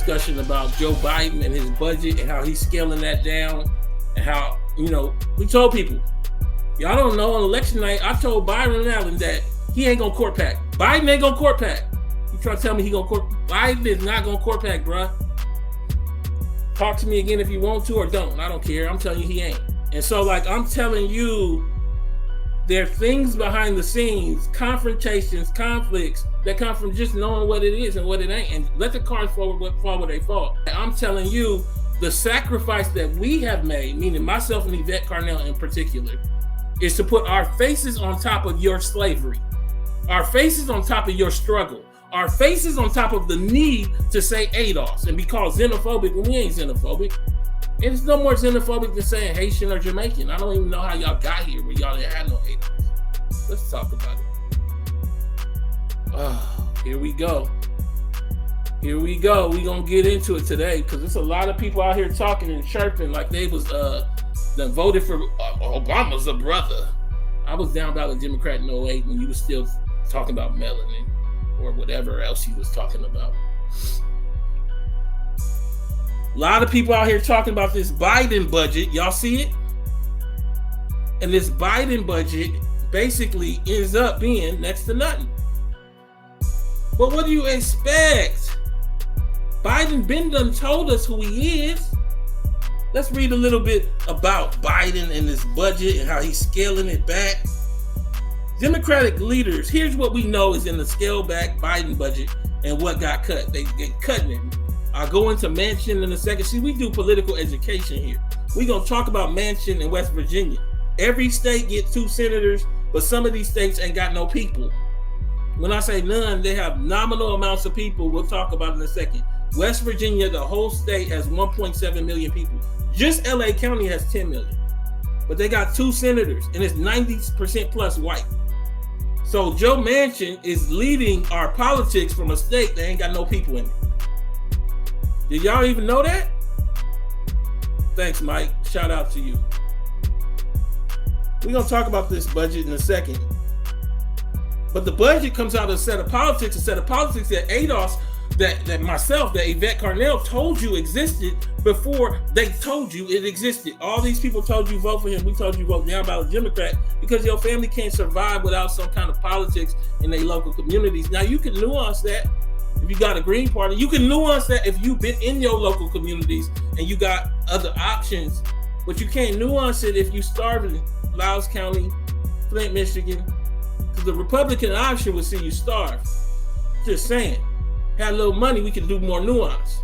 discussion about Joe Biden and his budget and how he's scaling that down, and how, we told people, y'all don't know, on election night, I told Byron Allen that he ain't gonna court pack. Biden ain't gonna court pack. You trying to tell me he gonna court? Biden is not gonna court pack, bruh. Talk to me again if you want to or don't. I don't care. I'm telling you he ain't. And so, I'm telling you, there are things behind the scenes, confrontations, conflicts that come from just knowing what it is and what it ain't, and let the cards fall where they fall. I'm telling you, the sacrifice that we have made, meaning myself and Yvette Carnell in particular, is to put our faces on top of your slavery, our faces on top of your struggle, our faces on top of the need to say ADOS and be called xenophobic when we ain't xenophobic. It's no more xenophobic than saying Haitian or Jamaican. I don't even know how y'all got here when y'all didn't have no ADOS. Let's talk about it. Here we go. Here we go. We gonna get into it today because there's a lot of people out here talking and chirping like they was that voted for Obama's a brother. I was Down Ballot Democrat in 2008 when you was still talking about melanin or whatever else you was talking about. A lot of people out here talking about this Biden budget. Y'all see it? And this Biden budget basically ends up being next to nothing. But what do you expect? Biden been done told us who he is. Let's read a little bit about Biden and his budget and how he's scaling it back. Democratic leaders, here's what we know is in the scale back Biden budget and what got cut. They cutting it. I'll go into Manchin in a second. See, we do political education here. We're going to talk about Manchin in West Virginia. Every state gets 2 senators, but some of these states ain't got no people. When I say none, they have nominal amounts of people. We'll talk about it in a second. West Virginia, the whole state, has 1.7 million people. Just LA County has 10 million. But they got 2 senators, and it's 90% plus white. So Joe Manchin is leading our politics from a state that ain't got no people in it. Did y'all even know that? Thanks, Mike. Shout out to you. We're going to talk about this budget in a second. But the budget comes out of a set of politics that ADOS, that myself, that Yvette Carnell told you existed before they told you it existed. All these people told you vote for him. We told you vote Down Ballot Democrat because your family can't survive without some kind of politics in their local communities. Now, you can nuance that. If you got a Green Party, you can nuance that if you've been in your local communities and you got other options, but you can't nuance it if you starve in Loudoun County, Flint, Michigan, because the Republican option would see you starve. Just saying. Had a little money, we could do more nuance.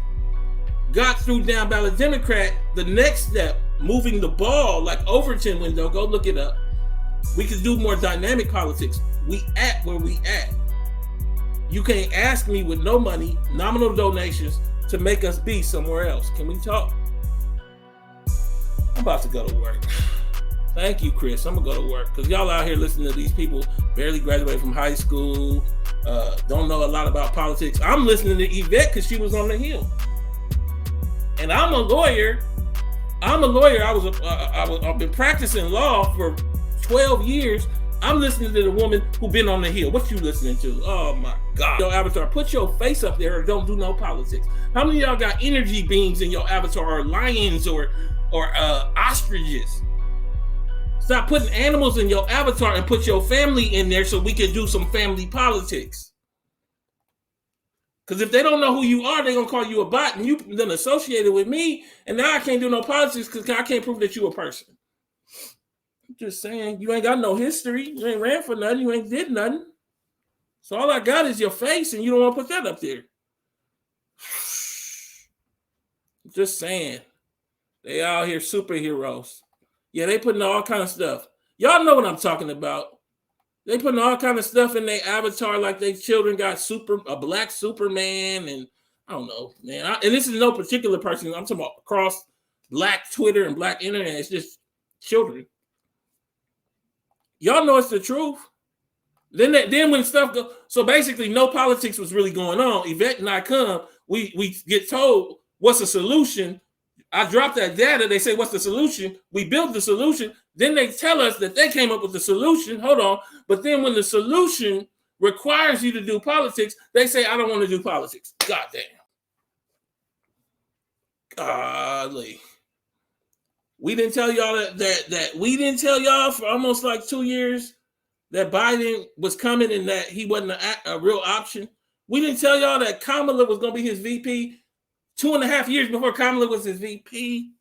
Got through Down Ballot Democrat, the next step, moving the ball like Overton window, go look it up. We could do more dynamic politics. We at where we at. You can't ask me with no money, nominal donations, to make us be somewhere else. Can we talk? I'm about to go to work. Thank you, Chris. I'm gonna go to work because y'all out here listening to these people barely graduated from high school, don't know a lot about politics. I'm listening to Yvette because she was on the Hill, and I'm a lawyer. I've been practicing law for 12 years. I'm listening to the woman who been on the Hill. What you listening to? Oh my God. Your avatar, put your face up there or don't do no politics. How many of y'all got energy beams in your avatar or lions or ostriches? Stop putting animals in your avatar and put your family in there so we can do some family politics. Because if they don't know who you are, they're going to call you a bot and you've been associated with me. And now I can't do no politics because I can't prove that you're a person. Just saying, you ain't got no history. You ain't ran for nothing. You ain't did nothing. So all I got is your face, and you don't want to put that up there. Just saying. They out here superheroes. Yeah, they putting all kind of stuff. Y'all know what I'm talking about. They putting all kind of stuff in their avatar like they children got a black Superman, and I don't know, man. And this is no particular person. I'm talking about across black Twitter and black internet. It's just children. Y'all know it's the truth. Then when stuff goes, so basically no politics was really going on. Yvette and I come, we get told what's the solution. I drop that data. They say, what's the solution? We build the solution. Then they tell us that they came up with the solution. Hold on. But then when the solution requires you to do politics, they say, I don't want to do politics. God damn. Golly. We didn't tell y'all that we didn't tell y'all for almost like 2 years that Biden was coming and that he wasn't a real option. We didn't tell y'all that Kamala was going to be his VP 2.5 years before Kamala was his VP.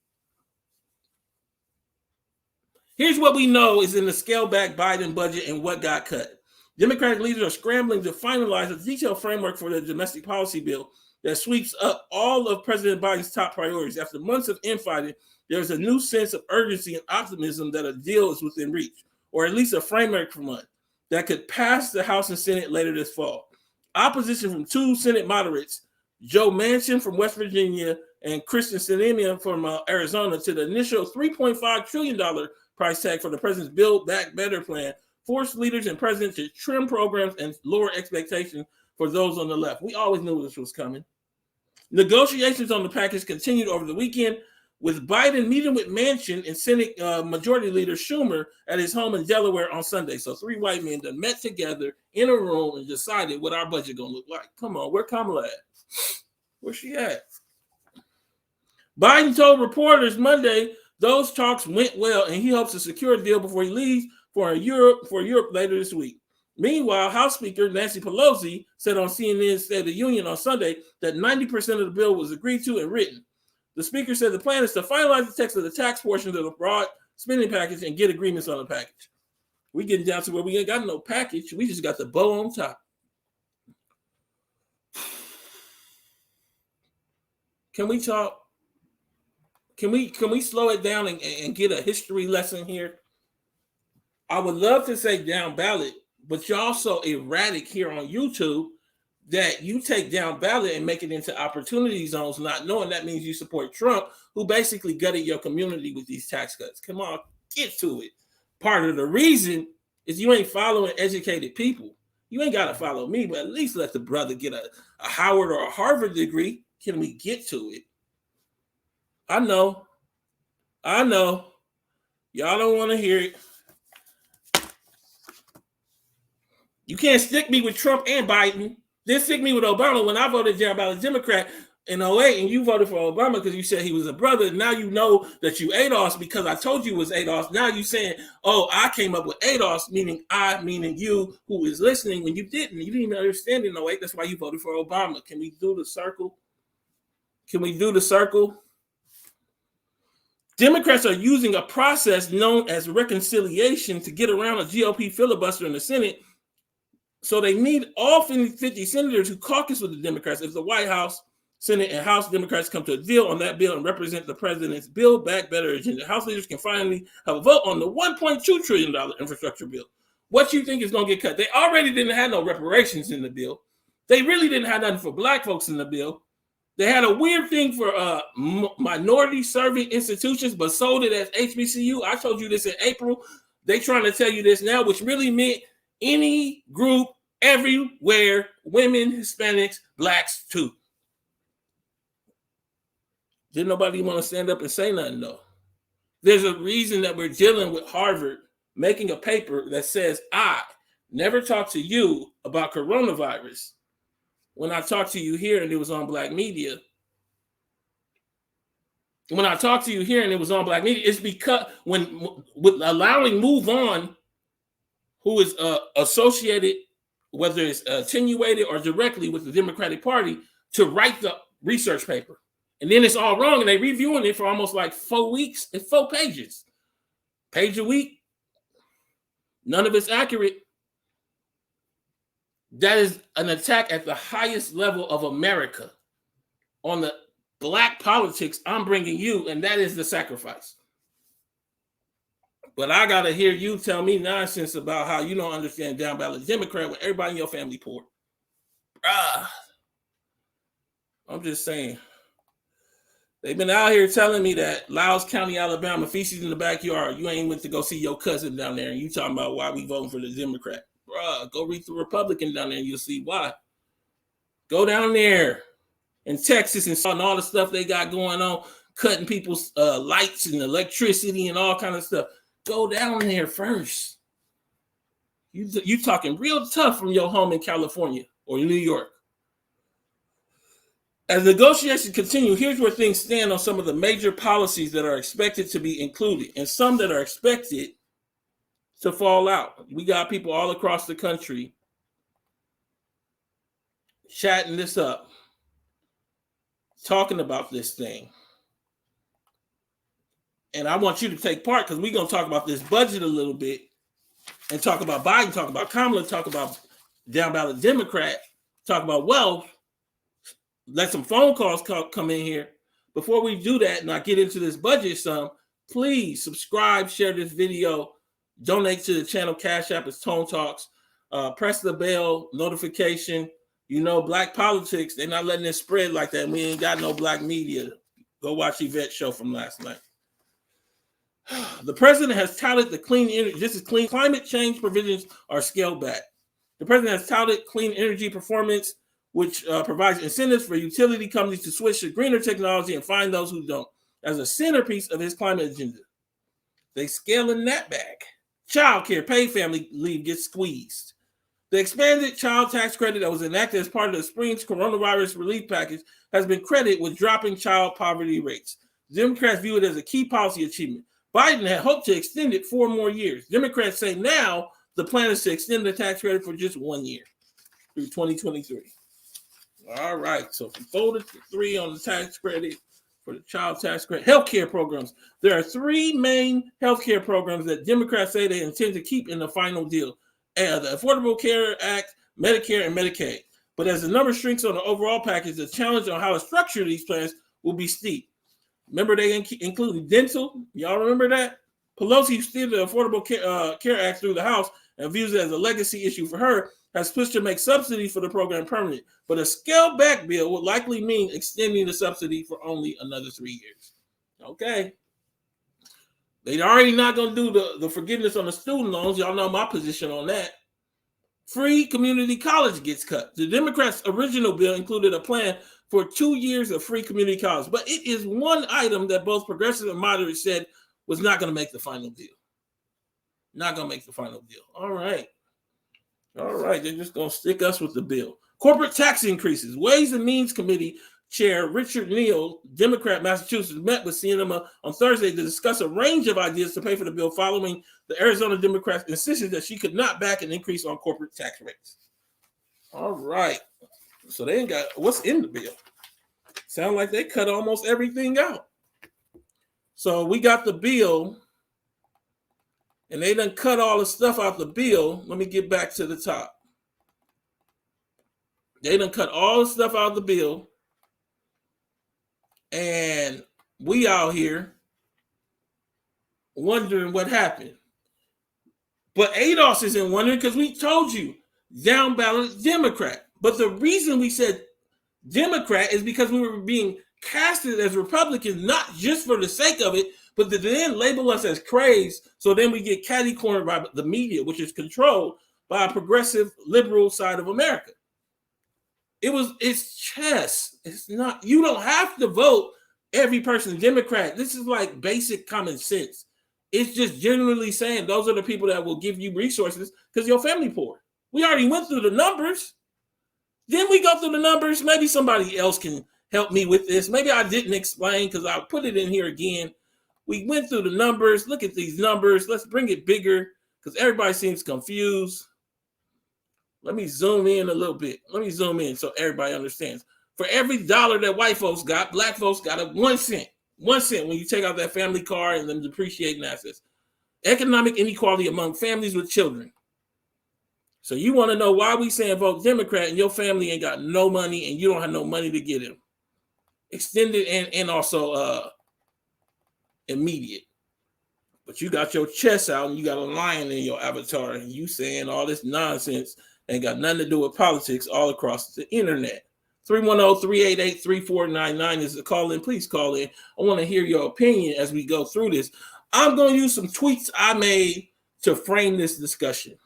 Here's what we know is in the scaled back Biden budget and what got cut. Democratic leaders are scrambling to finalize a detailed framework for the domestic policy bill that sweeps up all of President Biden's top priorities. After months of infighting, there's a new sense of urgency and optimism that a deal is within reach, or at least a framework for one, that could pass the House and Senate later this fall. Opposition from two Senate moderates, Joe Manchin from West Virginia and Kristen Sinema from Arizona, to the initial $3.5 trillion price tag for the president's Build Back Better plan, forced leaders and presidents to trim programs and lower expectations for those on the left. We always knew this was coming. Negotiations on the package continued over the weekend, with Biden meeting with Manchin and Senate Majority Leader Schumer at his home in Delaware on Sunday. So 3 white men that met together in a room and decided what our budget gonna look like. Come on, where Kamala at? Where's she at? Biden told reporters Monday those talks went well and he hopes to secure a deal before he leaves for Europe later this week. Meanwhile, House Speaker Nancy Pelosi said on CNN's State of the Union on Sunday that 90% of the bill was agreed to and written. The speaker said the plan is to finalize the text of the tax portions of the broad spending package and get agreements on the package. We're getting down to where we ain't got no package. We just got the bow on top. Can we talk? Can we slow it down and get a history lesson here? I would love to say down ballot, but you're also erratic here on YouTube that you take down ballot and make it into opportunity zones, not knowing that means you support Trump, who basically gutted your community with these tax cuts. Come on, get to it. Part of the reason is you ain't following educated people. You ain't got to follow me, but at least let the brother get a Howard or a Harvard degree. Can we get to it? I know. Y'all don't want to hear it. You can't stick me with Trump and Biden. Then stick me with Obama when I voted Down Ballot Democrat in 2008 and you voted for Obama because you said he was a brother. Now you know that you ADOS because I told you it was ADOS. Now you saying, oh, I came up with ADOS, meaning you who is listening when you didn't. You didn't even understand in 2008. That's why you voted for Obama. Can we do the circle? Democrats are using a process known as reconciliation to get around a GOP filibuster in the Senate. So they need all 50 senators who caucus with the Democrats if the White House, Senate, and House Democrats come to a deal on that bill and represent the president's Build Back Better agenda. House leaders can finally have a vote on the $1.2 trillion infrastructure bill. What you think is going to get cut? They already didn't have no reparations in the bill. They really didn't have nothing for black folks in the bill. They had a weird thing for minority serving institutions, but sold it as HBCU. I told you this in April. They trying to tell you this now, which really meant any group, everywhere, women, Hispanics, blacks too. Didn't nobody want to stand up and say nothing though. There's a reason that we're dealing with Harvard making a paper that says, I never talked to you about coronavirus when I talked to you here and it was on black media. When I talked to you here and it was on black media, it's because with allowing Move On, who is associated, whether it's attenuated or directly with the Democratic Party, to write the research paper. And then it's all wrong, and they reviewing it for almost like 4 weeks. It's 4 pages. Page a week. None of it's accurate. That is an attack at the highest level of America on the black politics I'm bringing you, and that is the sacrifice. But I got to hear you tell me nonsense about how you don't understand Down Ballot Democrat with everybody in your family poor. I'm just saying. They've been out here telling me that Loudoun County, Alabama, feces in the backyard. You ain't went to go see your cousin down there, and you talking about why we voting for the Democrat. Go read the Republican down there, and you'll see why. Go down there in Texas and all the stuff they got going on, cutting people's lights and electricity and all kind of stuff. Go down there first. You talking real tough from your home in California or New York. As negotiations continue, here's where things stand on some of the major policies that are expected to be included and some that are expected to fall out. We got people all across the country chatting this up, talking about this thing. And I want you to take part because we're going to talk about this budget a little bit and talk about Biden, talk about Kamala, talk about Down Ballot Democrat, talk about wealth. Let some phone calls come in here. Before we do that and I get into this budget some, please subscribe, share this video, donate to the channel. Cash App is Tone Talks. Press the bell notification. You know, black politics, they're not letting it spread like that. We ain't got no black media. Go watch Yvette's show from last night. The president has touted the clean energy. This is clean climate change provisions are scaled back. The president has touted clean energy performance, which provides incentives for utility companies to switch to greener technology and find those who don't, as a centerpiece of his climate agenda. They scaling that back. Child care, paid family leave gets squeezed. The expanded child tax credit that was enacted as part of the spring's coronavirus relief package has been credited with dropping child poverty rates. Democrats view it as a key policy achievement. Biden had hoped to extend it 4 more years. Democrats say now the plan is to extend the tax credit for just 1 year through 2023. All right, so from 4 to 3 on the tax credit for the child tax credit. Healthcare programs. There are 3 main healthcare programs that Democrats say they intend to keep in the final deal. The Affordable Care Act, Medicare, and Medicaid. But as the number shrinks on the overall package, the challenge on how to structure these plans will be steep. Remember, they included dental. Y'all remember that? Pelosi steered the Affordable Care Act through the House and views it as a legacy issue for her, has pushed to make subsidies for the program permanent. But a scaled-back bill would likely mean extending the subsidy for only another 3 years. Okay. They're already not going to do the forgiveness on the student loans. Y'all know my position on that. Free community college gets cut. The Democrats' original bill included a plan for 2 years of free community college, but it is one item that both progressive and moderates said was not going to make the final deal. Not going to make the final deal. All right. They're just going to stick us with the bill. Corporate tax increases. Ways and Means Committee Chair Richard Neal, Democrat, Massachusetts, met with Sinema on Thursday to discuss a range of ideas to pay for the bill following the Arizona Democrats' insistence that she could not back an increase on corporate tax rates. All right. So they ain't got what's in the bill. Sound like they cut almost everything out. So we got the bill, and they done cut all the stuff out the bill. Let me get back to the top. They done cut all the stuff out of the bill. And we out here wondering what happened. But ADOS isn't wondering because we told you, Down Ballot Democrat. But the reason we said Democrat is because we were being casted as Republicans, not just for the sake of it, but to then label us as crazed. So then we get catty-cornered by the media, which is controlled by a progressive liberal side of America. It's chess. It's not, you don't have to vote every person Democrat. This is like basic common sense. It's just generally saying those are the people that will give you resources because your family poor. We already went through the numbers. Then we go through the numbers. Maybe somebody else can help me with this. Maybe I didn't explain because I'll put it in here again. We went through the numbers. Look at these numbers. Let's bring it bigger because everybody seems confused. Let me zoom in a little bit. Let me zoom in so everybody understands. For every dollar that white folks got, black folks got a 1 cent. 1 cent when you take out that family car and them depreciating assets. Economic inequality among families with children. So you want to know why we saying vote Democrat and your family ain't got no money and you don't have no money to get them. Extended and also immediate. But you got your chest out and you got a lion in your avatar and you saying all this nonsense ain't got nothing to do with politics all across the internet. 310-388-3499 is the call in. Please call in. I want to hear your opinion as we go through this. I'm going to use some tweets I made to frame this discussion.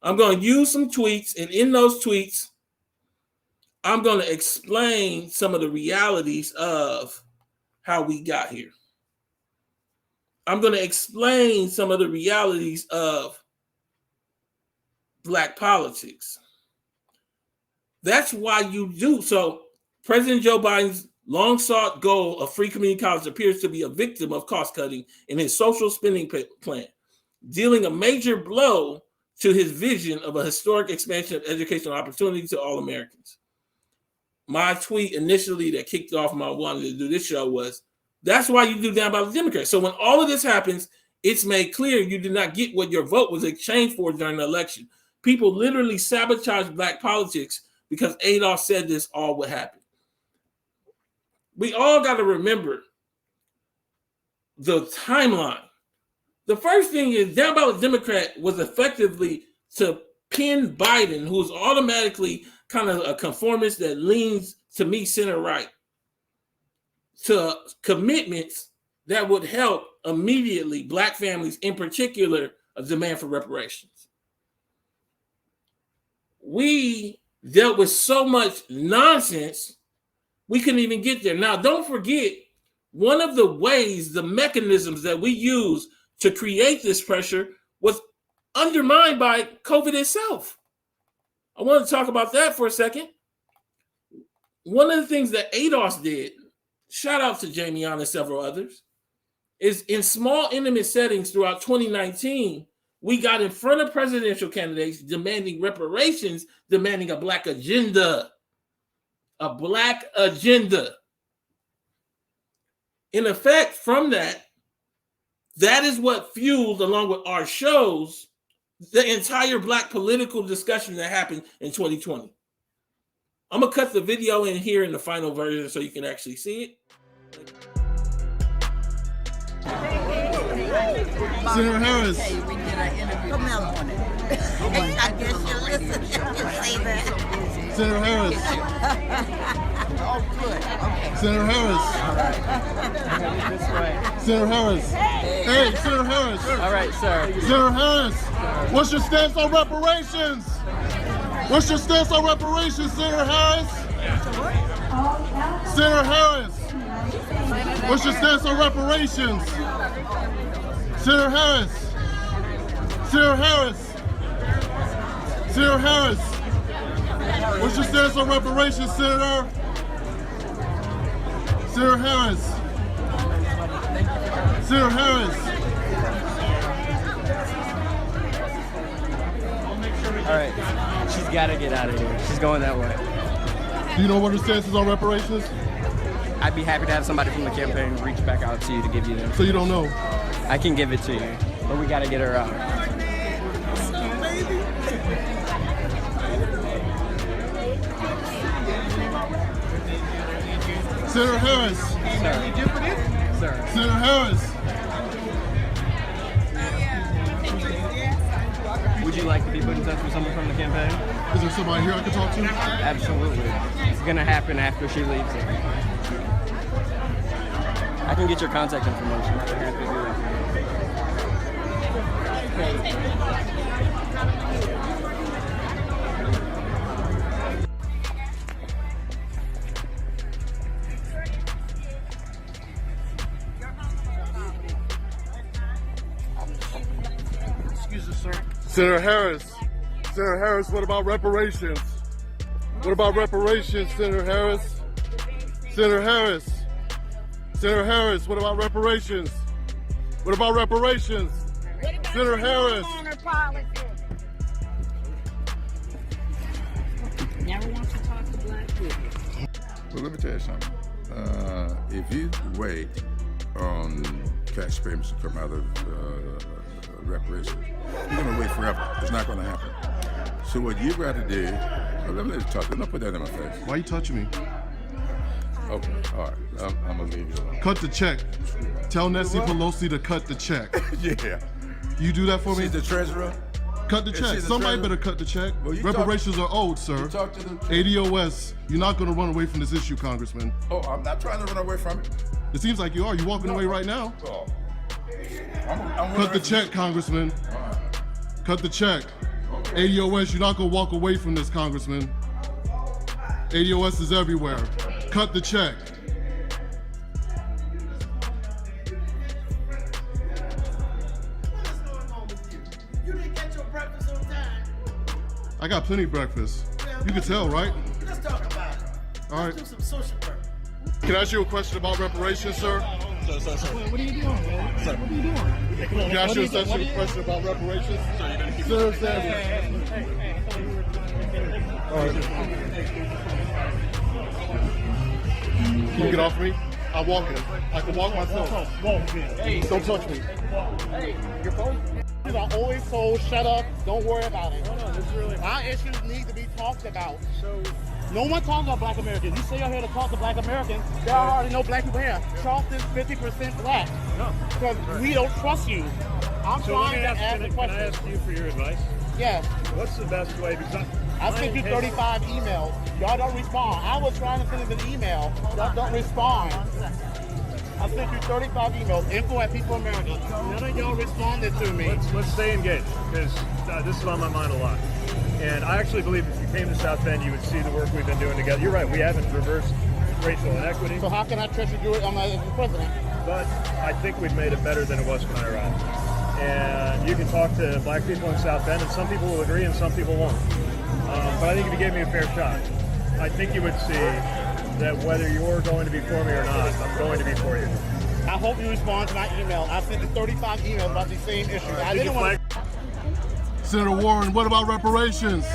I'm going to use some tweets, and in those tweets, I'm going to explain some of the realities of how we got here. I'm going to explain some of the realities of black politics. That's why you do. So President Joe Biden's long-sought goal of free community college appears to be a victim of cost-cutting in his social spending plan, dealing a major blow to his vision of a historic expansion of educational opportunity to all Americans. My tweet initially that kicked off my wanting to do this show was, that's why you do Down Ballot Democrat. So when all of this happens, it's made clear you did not get what your vote was exchanged for during the election. People literally sabotaged black politics because Adolf said this all would happen. We all got to remember the timeline. The first thing is Down Ballot Democrat was effectively to pin Biden, who's automatically kind of a conformist that leans to me center right, to commitments that would help immediately black families, in particular, a demand for reparations. We dealt with so much nonsense, we couldn't even get there. Now, don't forget, one of the ways, the mechanisms that we use to create this pressure was undermined by COVID itself. I want to talk about that for a second. One of the things that ADOS did, shout out to Jamie Allen and several others, is in small, intimate settings throughout 2019, we got in front of presidential candidates demanding reparations, demanding a black agenda. A black agenda. In effect, from that is what fueled, along with our shows, the entire black political discussion that happened in 2020. I'm going to cut the video in here in the final version so you can actually see it. Senator Harris. Hey, we did an interview. Come out on it. I guess you're listening. You say that. Senator Harris. Oh, good. Okay. Senator Harris. This way. Senator Harris. Hey, Senator Harris. All right, sir. Senator Harris. What's your stance on reparations? What's your stance on reparations, Senator Harris? Senator Harris. What's your stance on reparations? Senator Harris. Senator Harris. Senator Harris. What's your stance on reparations, Senator? Senator Harris. Senator Harris. All right, she's got to get out of here. She's going that way. Do you know what her stance is on reparations? I'd be happy to have somebody from the campaign reach back out to you to give you them. So you don't know? I can give it to you, but we got to get her out. Senator Harris. Sir. Senator Harris. Would you like to be put in touch with someone from the campaign? Is there somebody here I can talk to? Absolutely. It's going to happen after she leaves here. I can get your contact information. I'd be happy to do that. Excuse me, sir. Senator Harris. Senator Harris, what about reparations? What about reparations, Senator Harris? Senator Harris. Senator Harris, what about reparations? What about reparations? Senator Harris. Never want to talk to black people. Well, let me tell you something. If you wait on tax payments to come out of reparations, you're going to wait forever. It's not going to happen. So what you got to do, let me talk. Don't put that in my face. Why are you touching me? Okay, all right. I'm going to leave you alone. Cut the check. Tell Nancy Pelosi to cut the check. Yeah. You do that for me? She's the treasurer. Cut the Is check. she the Somebody treasurer? better cut the check. Well, you Reparations are owed, sir. You talk to them. ADOS, you're not going to run away from this issue, Congressman. Oh, I'm not trying to run away from it. It seems like you are. You're walking away right now. Oh. I'm Cut the check, Congressman. Cut the check. ADOS, you're not going to walk away from this, Congressman. ADOS is everywhere. Cut the check. I got plenty of breakfast. You can tell, right? Let's talk about it. All right. Do some social work. Can I ask you a question about reparations, sir? What are you doing, man? What are you doing? Can I ask you a question about reparations? Senator Sanders. All right. Can you get off me? I'm walking. I can walk myself. Don't touch me. Hey, your phone? I always told, shut up, don't worry about it. Our issues need to be talked about. No one talks about black Americans. You say you're here to talk to black Americans, there are already no black people here. Charleston's 50% black. Because we don't trust you. I'm trying to ask a question. Can I ask you for your advice? Yes. What's the best way? Because I sent you 35 emails. Y'all don't respond. I was trying to send an email. Y'all don't respond. I sent you 35 emails. info@peopleamerica. None of y'all responded to me. Let's stay engaged, because this is on my mind a lot. And I actually believe if you came to South Bend, you would see the work we've been doing together. You're right, we haven't reversed racial inequity. So how can I trust you to do it? I'm not the president. But I think we've made it better than it was when I arrived. And you can talk to black people in South Bend, and some people will agree and some people won't. But I think if you gave me a fair shot, I think you would see that whether you're going to be for me or not, I'm going to be for you. I hope you respond to my email. I sent you 35 emails about these same issues. I didn't want to... Senator Warren, what about reparations?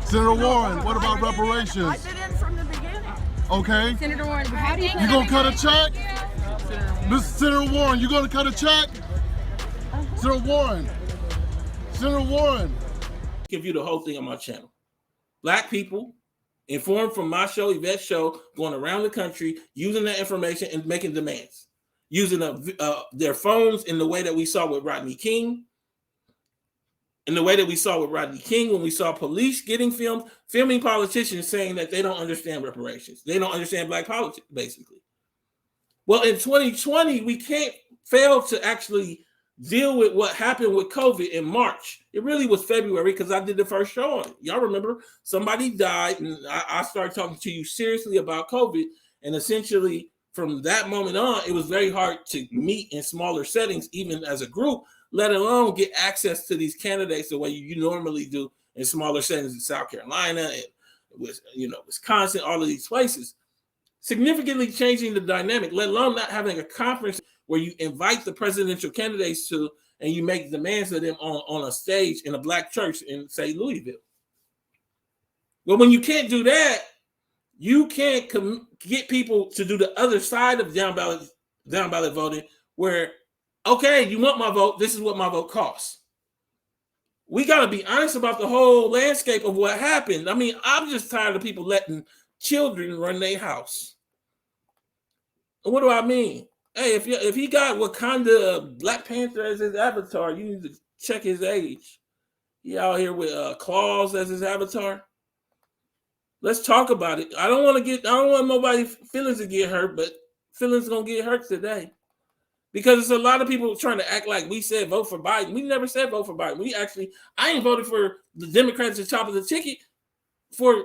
Senator Warren, what about reparations? I did it from the beginning. Okay. Senator Warren, how do you You gonna cut a check? Mr. Senator Warren, you gonna cut a check? Senator Warren. Senator Warren. Give you the whole thing on my channel. Black people informed from my show, Yvette's show, going around the country, using that information and making demands, using their phones in the way that we saw with Rodney King, when we saw police getting filming politicians saying that they don't understand reparations. They don't understand black politics, basically. Well, in 2020, we can't fail to actually deal with what happened with COVID in March. It really was February because I did the first show on it. Y'all remember somebody died, and I started talking to you seriously about COVID. And essentially, from that moment on, it was very hard to meet in smaller settings, even as a group, let alone get access to these candidates the way you normally do in smaller settings in South Carolina and Wisconsin, all of these places. Significantly changing the dynamic, let alone not having a conference where you invite the presidential candidates to and you make demands of them on a stage in a black church in, say, Louisville. Well, when you can't do that, you can't get people to do the other side of down ballot voting where, okay, you want my vote, this is what my vote costs. We got to be honest about the whole landscape of what happened. I mean, I'm just tired of people letting children run their house. And what do I mean? Hey, if he got Wakanda Black Panther as his avatar, you need to check his age. He out here with claws as his avatar. Let's talk about it. I don't want nobody's feelings to get hurt, but feelings gonna get hurt today. Because there's a lot of people trying to act like we said vote for Biden. We never said vote for Biden. I ain't voted for the Democrats at the top of the ticket for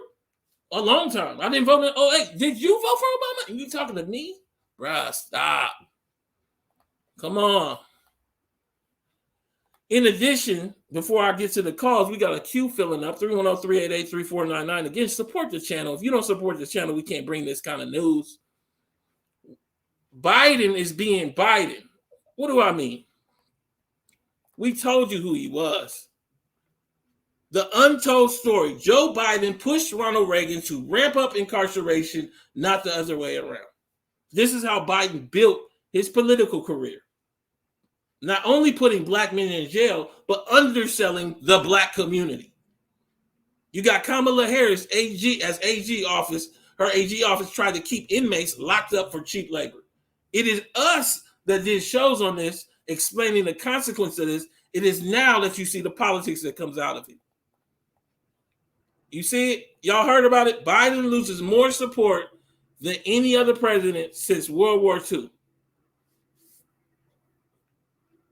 a long time. I didn't vote in 2008. Did you vote for Obama? And you talking to me? Bruh, stop. Come on. In addition, before I get to the calls, we got a queue filling up, 310-388-3499. Again, support the channel. If you don't support the channel, we can't bring this kind of news. Biden is being Biden. What do I mean? We told you who he was. The untold story. Joe Biden pushed Ronald Reagan to ramp up incarceration, not the other way around. This is how Biden built his political career. Not only putting black men in jail, but underselling the black community. You got Kamala Harris, AG office. Her AG office tried to keep inmates locked up for cheap labor. It is us that did shows on this, explaining the consequence of this. It is now that you see the politics that comes out of it. You see it? Y'all heard about it? Biden loses more support than any other president since World War II.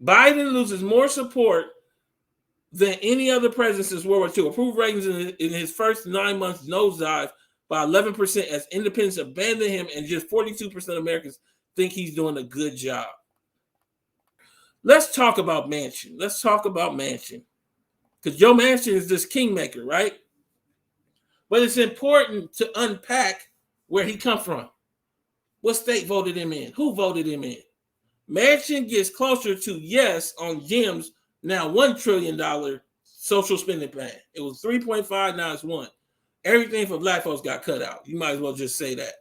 Biden loses more support than any other president since World War II. Approved ratings in his first 9 months nosedive by 11% as independents abandon him, and just 42% of Americans think he's doing a good job. Let's talk about Manchin. Because Joe Manchin is this kingmaker, right? But it's important to unpack where he come from. What state voted him in? Who voted him in? Manchin gets closer to yes on Jim's now $1 trillion social spending plan. It was 3.5, now it's 1. Everything for black folks got cut out. You might as well just say that.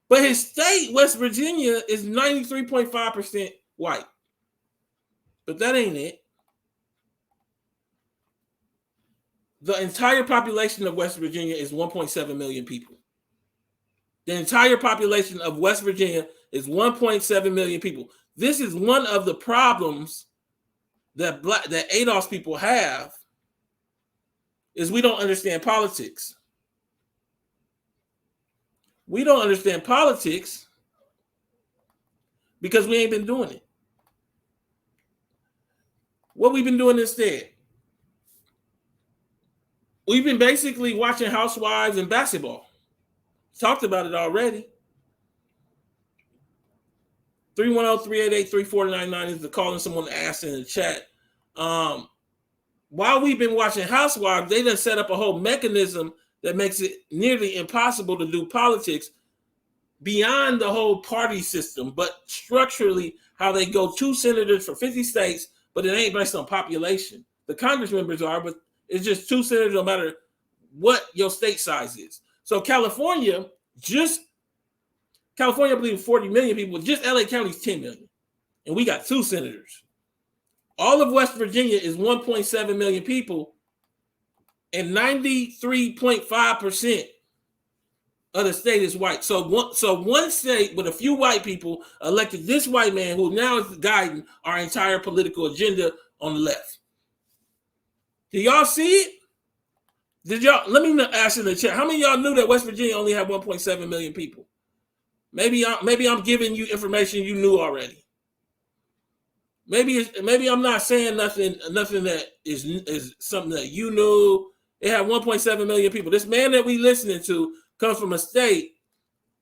But his state, West Virginia, is 93.5% white. But that ain't it. The entire population of West Virginia is 1.7 million people. The entire population of West Virginia is 1.7 million people. This is one of the problems that ADOS people have, is we don't understand politics. We don't understand politics because we ain't been doing it. What we've been doing instead? We've been basically watching Housewives and basketball. Talked about it already. 310-388-3499 is the call and someone asked in the chat. While we've been watching Housewives, they done set up a whole mechanism that makes it nearly impossible to do politics beyond the whole party system, but structurally how they go 2 senators for 50 states, but it ain't based on population. The Congress members are, but it's just 2 senators no matter what your state size is. So California, I believe 40 million people, just LA County is 10 million. And we got 2 senators. All of West Virginia is 1.7 million people, and 93.5% of the state is white. So one state with a few white people elected this white man who now is guiding our entire political agenda on the left. Do y'all see it? Let me ask in the chat, how many of y'all knew that West Virginia only had 1.7 million people? Maybe I'm giving you information you knew already. Maybe I'm not saying nothing that is something that you knew. It had 1.7 million people. This man that we listening to comes from a state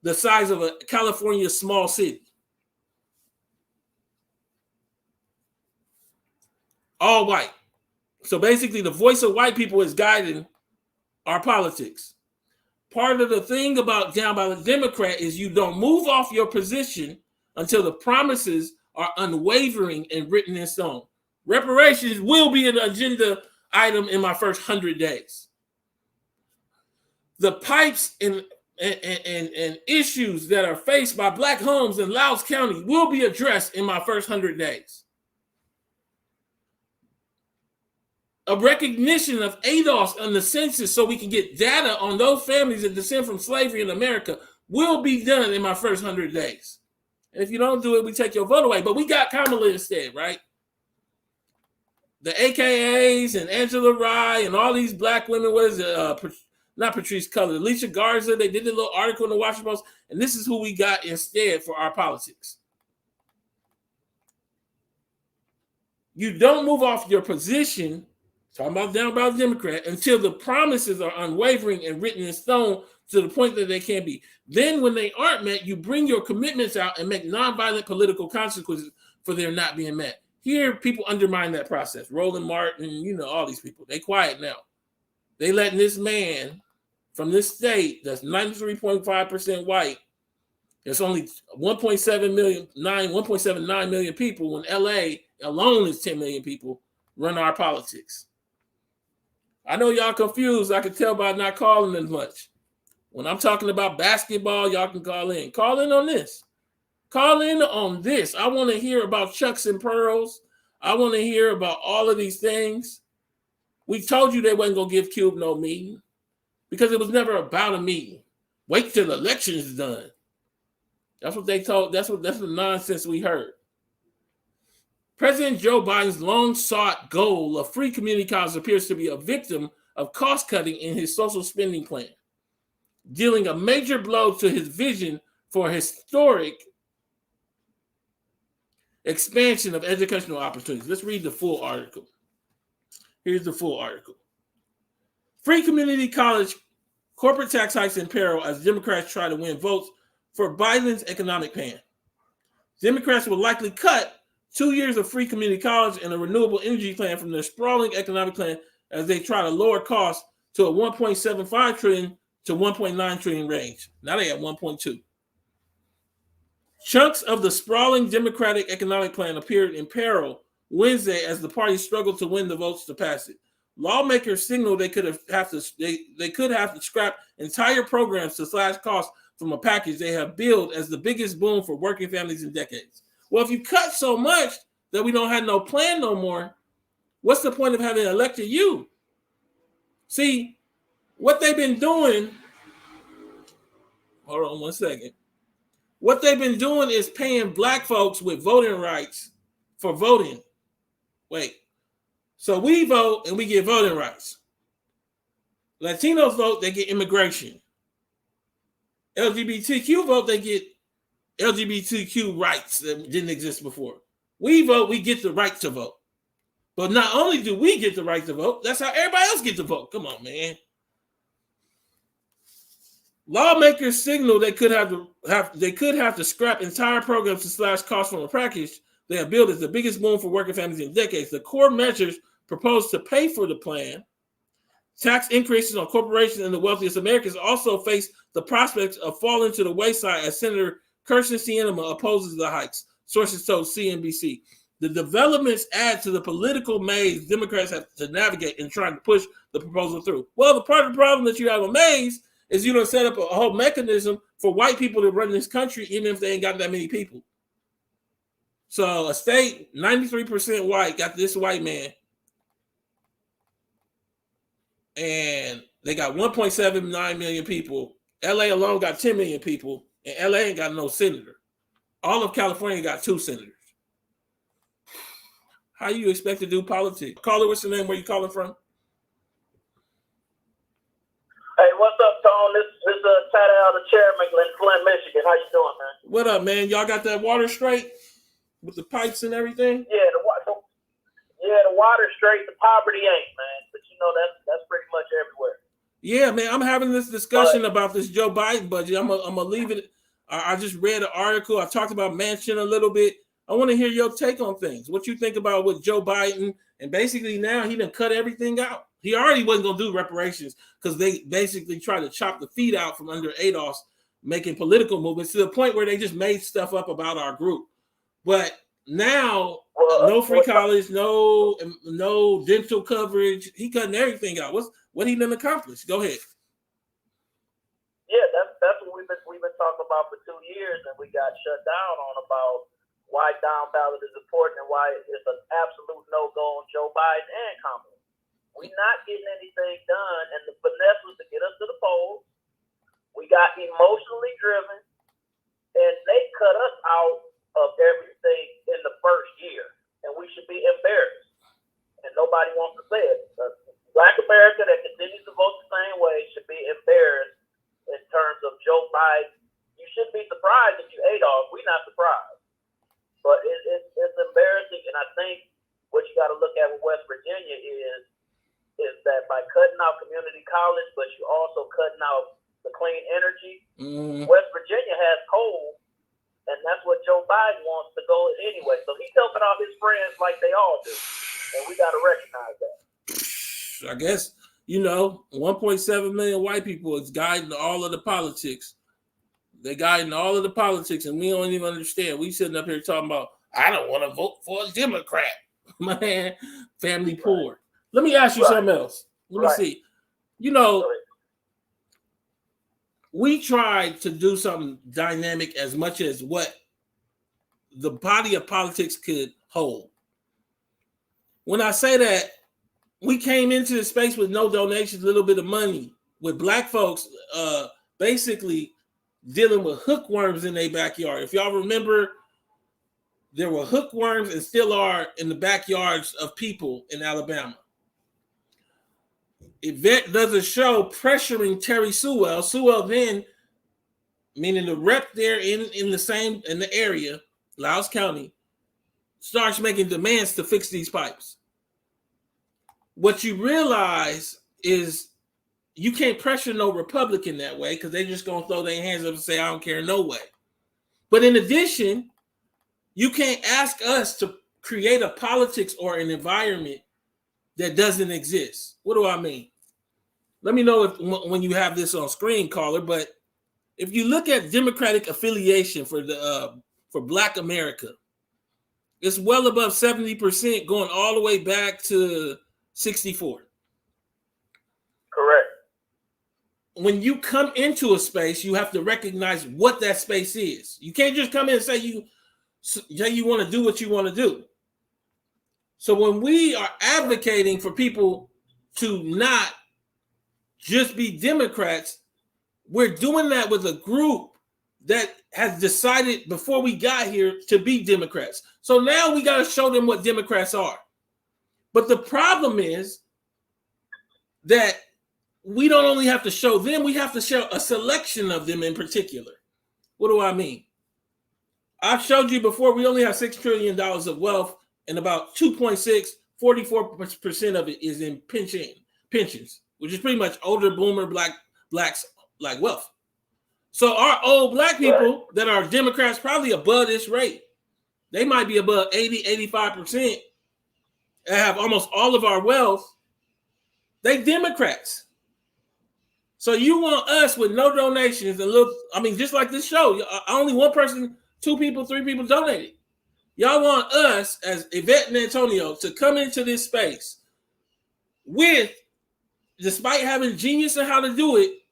the size of a California small city. All white. So basically the voice of white people is guiding our politics. Part of the thing about Down Ballot Democrat is you don't move off your position until the promises are unwavering and written in stone. Reparations will be an agenda item in my first 100 days. The pipes and issues that are faced by black homes in Loudoun County will be addressed in my first 100 days. A recognition of ADOS on the census so we can get data on those families that descend from slavery in America will be done in my first 100 days. And if you don't do it, we take your vote away. But we got Kamala instead, right? The AKAs and Angela Rye and all these black women, what is it? Not Patrice Cullors, Alicia Garza, they did a little article in the Washington Post, and this is who we got instead for our politics. You don't move off your position, talking about Down Ballot Democrat, until the promises are unwavering and written in stone to the point that they can't be. Then when they aren't met, you bring your commitments out and make nonviolent political consequences for their not being met. Here, people undermine that process. Roland Martin, all these people, they quiet now. They letting this man from this state that's 93.5% white, it's only 1.79 million people when LA alone is 10 million people, run our politics. I know y'all confused. I can tell by not calling as much. When I'm talking about basketball, y'all can call in. Call in on this. Call in on this. I want to hear about Chucks and Pearls. I want to hear about all of these things. We told you they wasn't going to give Cube no meeting because it was never about a meeting. Wait till the election is done. That's what they told. That's the nonsense we heard. President Joe Biden's long-sought goal of free community college appears to be a victim of cost-cutting in his social spending plan, dealing a major blow to his vision for historic expansion of educational opportunities. Let's read the full article. Here's the full article. Free community college, corporate tax hikes in peril as Democrats try to win votes for Biden's economic plan. Democrats will likely cut 2 years of free community college and a renewable energy plan from their sprawling economic plan as they try to lower costs to a 1.75 trillion to 1.9 trillion range. Now they at 1.2. Chunks of the sprawling Democratic economic plan appeared in peril Wednesday as the party struggled to win the votes to pass it. Lawmakers signaled they could have to scrap entire programs to slash costs from a package they have billed as the biggest boom for working families in decades. Well, if you cut so much that we don't have no plan no more, what's the point of having elected you? See, what they've been doing, hold on one second. What they've been doing is paying black folks with voting rights for voting. Wait. So we vote and we get voting rights. Latinos vote, they get immigration. LGBTQ vote, they get LGBTQ rights that didn't exist before. We vote, we get the right to vote. But not only do we get the right to vote, that's how everybody else gets to vote. Come on, man. Lawmakers signaled they could have to scrap entire programs to slash costs from a package they have billed as the biggest boom for working families in decades. The core measures proposed to pay for the plan, tax increases on corporations and the wealthiest Americans, also face the prospects of falling to the wayside as Senator Kirsten Sinema opposes the hikes, sources told CNBC. The developments add to the political maze Democrats have to navigate in trying to push the proposal through. Well, the part of the problem that you have a maze is you don't set up a whole mechanism for white people to run this country, even if they ain't got that many people. So a state, 93% white, got this white man, and they got 1.79 million people. LA alone got 10 million people, and LA ain't got no senator. All of California got 2 senators. How you expect to do politics? Caller, what's your name? Where you calling from? Hey, what's up, Tone? This is Tadal, the chairman in Flint, Michigan. How you doing, man? What up, man? Y'all got that water straight with the pipes and everything? Yeah, the water straight. The poverty ain't, man. But you know that's pretty much everywhere. Yeah, man. I'm having this discussion about this Joe Biden budget. I'm gonna leave it. I just read an article. I talked about Manchin a little bit. I want to hear your take on things. What you think about with Joe Biden? And basically now he done cut everything out. He already wasn't going to do reparations because they basically tried to chop the feet out from under ADOS, making political movements to the point where they just made stuff up about our group. But now, no free college, no dental coverage. He cutting everything out. What he done accomplished? Go ahead. Yeah, that's what we've been talking about for 2 years, and we got shut down on about why down ballot is important and why it's an absolute no-go on Joe Biden and Kamala. We're not getting anything done, and the finesse was to get us to the polls. We got emotionally driven, and they cut us out of everything in the first year, and we should be embarrassed. And nobody wants to say it. Black America that continues to vote the same way should be embarrassed in terms of Joe Biden. You shouldn't be surprised if you Adolf. We're not surprised. But it's embarrassing, and I think what you got to look at with West Virginia is that by cutting out community college, but you also cutting out the clean energy. West Virginia has coal, and that's what Joe Biden wants to go anyway. So he's helping out his friends like they all do, and we got to recognize that. I guess 1.7 million white people is guiding all of the politics. They're guiding all of the politics, and we don't even understand. We sitting up here talking about, I don't want to vote for a Democrat. Man, family poor. Let me ask you something else. Let me see. We tried to do something dynamic as much as what the body of politics could hold. When I say that, we came into the space with no donations, a little bit of money, with black folks basically dealing with hookworms in their backyard. If y'all remember, there were hookworms and still are in the backyards of people in Alabama. Yvette does a show pressuring Terry Sewell. Sewell then, meaning the rep there in the area, Laos County, starts making demands to fix these pipes. What you realize is you can't pressure no Republican that way because they're just going to throw their hands up and say, I don't care no way. But in addition, you can't ask us to create a politics or an environment that doesn't exist. What do I mean? let me know if when you have this on screen, caller. But if you look at Democratic affiliation for Black America, it's well above 70%, going all the way back to 64. Correct. When you come into a space, you have to recognize what that space is. You can't just come in and say you want to do what you want to do. So when we are advocating for people to not just be Democrats, we're doing that with a group that has decided before we got here to be Democrats. So now we got to show them what Democrats are. But the problem is that we don't only have to show them, we have to show a selection of them in particular. What do I mean? I've showed you before, we only have $6 trillion of wealth, and about 44% of it is in pensions, which is pretty much older boomer blacks like wealth. So our old Black people that are Democrats probably above this rate. They might be above 80, 85% and have almost all of our wealth. They Democrats. So you want us with no donations and look, I mean, just like this show, only one person, 2 people, 3 people donated. Y'all want us as Yvette and Antonio to come into this space with, despite having genius in how to do it,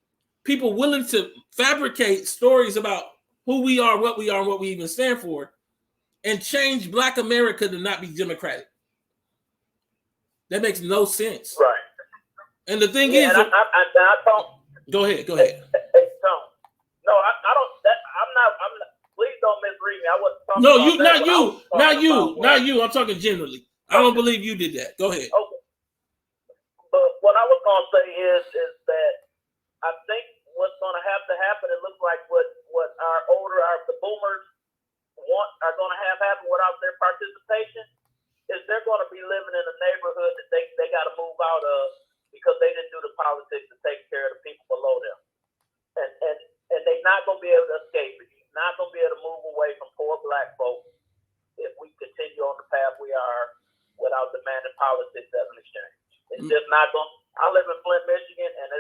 people willing to fabricate stories about who we are, what we even stand for, and change Black America to not be Democratic. That makes no sense. Right. And the thing is, I don't. Go ahead. No, I don't. I'm not. Please don't misread me. I wasn't talking. No, not you. I'm talking generally. I don't believe you did that. Go ahead. Okay. But what I was gonna say is that I think what's gonna have to happen. It looks like what the boomers are gonna have happen without their participation is they're gonna be living in a neighborhood that they got to move out of because they didn't do the politics to take care of the people below them, and they're not gonna be able to escape it. You're not gonna be able to move away from poor Black folks if we continue on the path we are without demanding politics as an exchange. It's just not going. I live in Flint, Michigan, and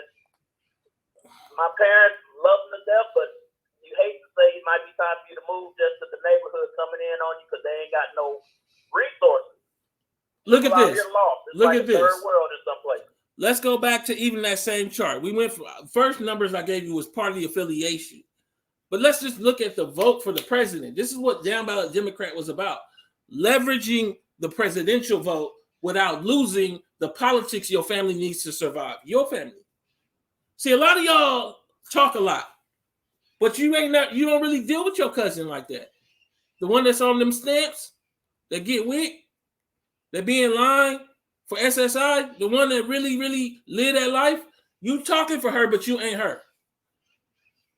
my parents love them to death, but you hate to say it might be time for you to move just to the neighborhood coming in on you because they ain't got no resources. Look at this. Look at this. Third world in some place. Let's go back to even that same chart. We went from first numbers I gave you was party affiliation. But let's just look at the vote for the president. This is what Down Ballot Democrat was about. Leveraging the presidential vote without losing the politics your family needs to survive. Your family. See, a lot of y'all talk a lot, but you don't really deal with your cousin like that. The one that's on them stamps, that get wick, that be in line for SSI, the one that really, really live that life, you talking for her, but you ain't her.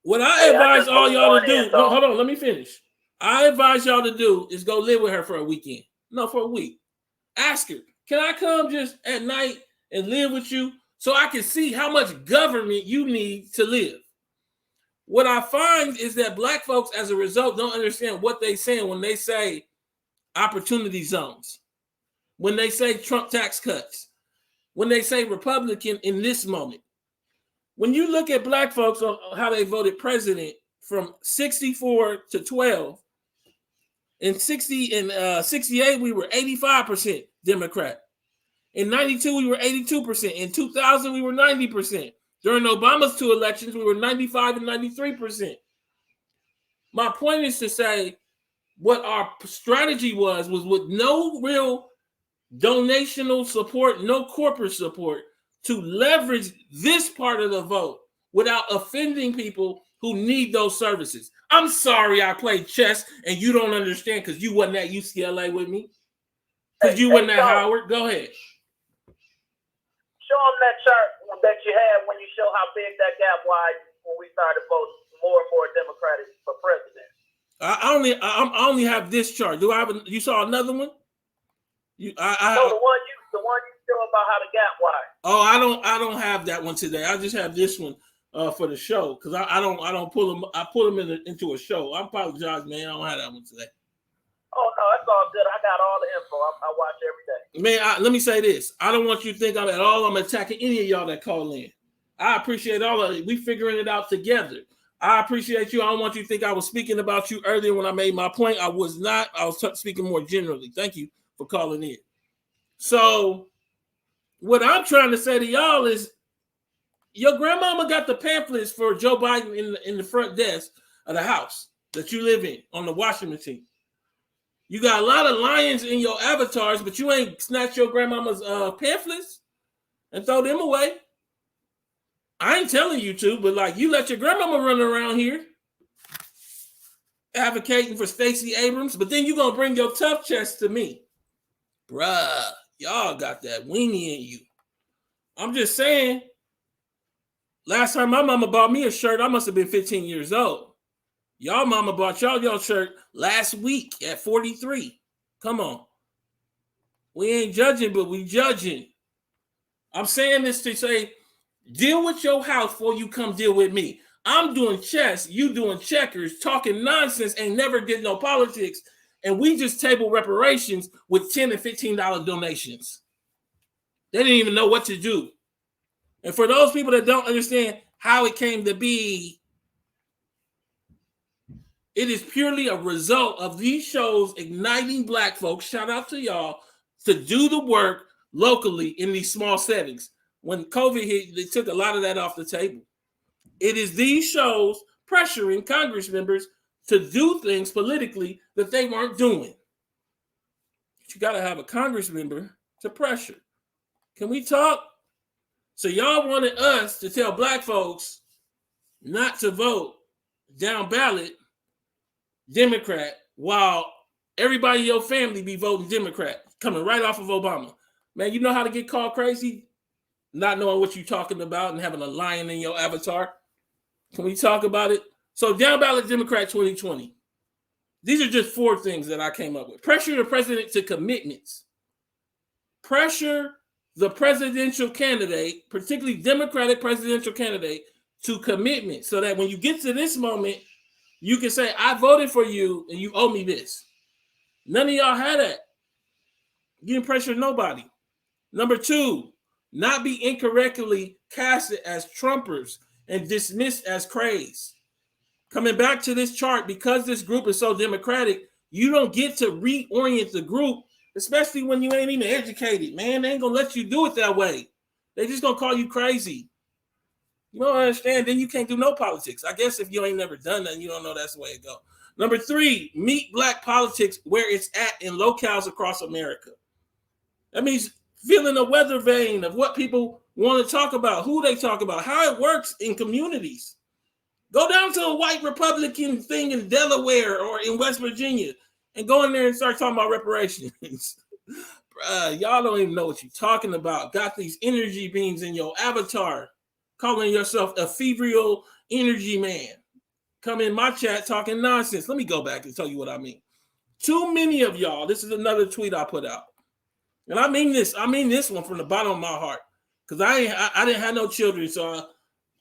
What I advise all y'all to do, no, hold on, let me finish. I advise y'all to do is go live with her for a weekend. No, for a week. Ask her, can I come just at night and live with you so I can see how much government you need to live? What I find is that Black folks, as a result, don't understand what they're saying when they say opportunity zones, when they say Trump tax cuts, when they say Republican in this moment. When you look at Black folks on how they voted president from 64 to 12, in 68, we were 85% Democrat. In 92, we were 82%. In 2000, we were 90%. During Obama's 2 elections, we were 95 and 93%. My point is to say what our strategy was with no real donational support, no corporate support, to leverage this part of the vote without offending people who need those services. I'm sorry I played chess and you don't understand because you wasn't at UCLA with me. Because you wasn't at Howard. Go ahead. Show them that chart that you had when you show how big that gap was when we started voting more and more Democratic for president. I only have this chart. Do I have? You saw another one? The one you show about how the gap was. Oh, I don't have that one today. I just have this one for the show because I don't pull them. I pull them into a show. I apologize, man. I don't have that one today. Oh no, that's all good. I got all the info. I watch every day. Man, let me say this. I don't want you to think I'm attacking any of y'all that call in. I appreciate all of it. We figuring it out together. I appreciate you. I don't want you to think I was speaking about you earlier when I made my point. I was not. I was speaking more generally. Thank you for calling in. So what I'm trying to say to y'all is your grandmama got the pamphlets for Joe Biden in the front desk of the house that you live in on the washing machine. You got a lot of lions in your avatars, but you ain't snatched your grandmama's pamphlets and throw them away. I ain't telling you to, but like you let your grandmama run around here advocating for Stacey Abrams, but then you gonna bring your tough chest to me. Bruh, y'all got that weenie in you. I'm just saying, last time my mama bought me a shirt, I must have been 15 years old. Y'all mama bought y'all shirt last week at 43. Come on. We ain't judging, but we judging. I'm saying this to say, deal with your house before you come deal with me. I'm doing chess, you doing checkers, talking nonsense, ain't never did no politics, and we just table reparations with $10 and $15 donations. They didn't even know what to do. And for those people that don't understand how it came to be, it is purely a result of these shows igniting Black folks, shout out to y'all, to do the work locally in these small settings. When COVID hit, they took a lot of that off the table. It is these shows pressuring Congress members to do things politically that they weren't doing. But you got to have a Congress member to pressure. Can we talk? So y'all wanted us to tell Black folks not to vote down ballot Democrat while everybody in your family be voting Democrat, coming right off of Obama. Man, you know how to get called crazy? Not knowing what you're talking about and having a lion in your avatar. Can we talk about it? So down ballot Democrat 2020. These are just 4 things that I came up with. Pressure the president to commitments. Pressure the presidential candidate, particularly Democratic presidential candidate, to commitment so that when you get to this moment, you can say, I voted for you and you owe me this. None of y'all had that. You didn't pressure nobody. Number 2, not be incorrectly casted as Trumpers and dismissed as craze. Coming back to this chart, because this group is so Democratic, you don't get to reorient the group, especially when you ain't even educated. Man, they ain't gonna let you do it that way. They just gonna call you crazy. You don't understand, then you can't do no politics. I guess if you ain't never done that, you don't know that's the way it go. Number 3, meet Black politics where it's at in locales across America. That means feeling the weather vane of what people want to talk about, who they talk about, how it works in communities. Go down to a white Republican thing in Delaware or in West Virginia and go in there and start talking about reparations. Bruh, y'all don't even know what you're talking about. Got these energy beings in your avatar, calling yourself a febrile energy man. Come in my chat talking nonsense. Let me go back and tell you what I mean. Too many of y'all, this is another tweet I put out. And I mean this one from the bottom of my heart. Because I didn't have no children, so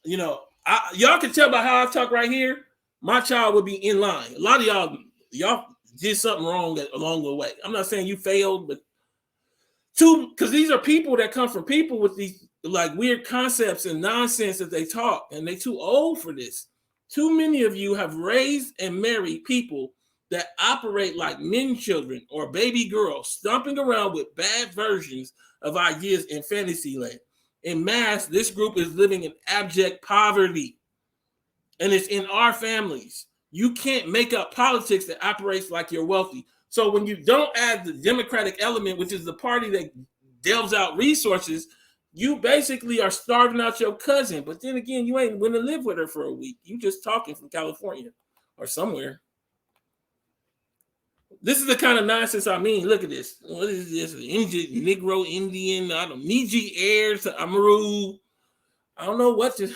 y'all can tell by how I talk right here, my child would be in line. A lot of y'all did something wrong along the way. I'm not saying you failed, but because these are people that come from people with these like weird concepts and nonsense that they talk, and they too old for this. Too many of you have raised and married people that operate like men children or baby girls, stomping around with bad versions of ideas in fantasy land. In mass, this group is living in abject poverty, and it's in our families. You can't make up politics that operates like you're wealthy. So when you don't add the Democratic element, which is the party that delves out resources, you basically are starving out your cousin. But then again, you ain't going to live with her for a week. You just talking from California or somewhere. This is the kind of nonsense I mean. Look at this. What is this? Negro, Indian, Niji heirs to Amaru. I don't know what to.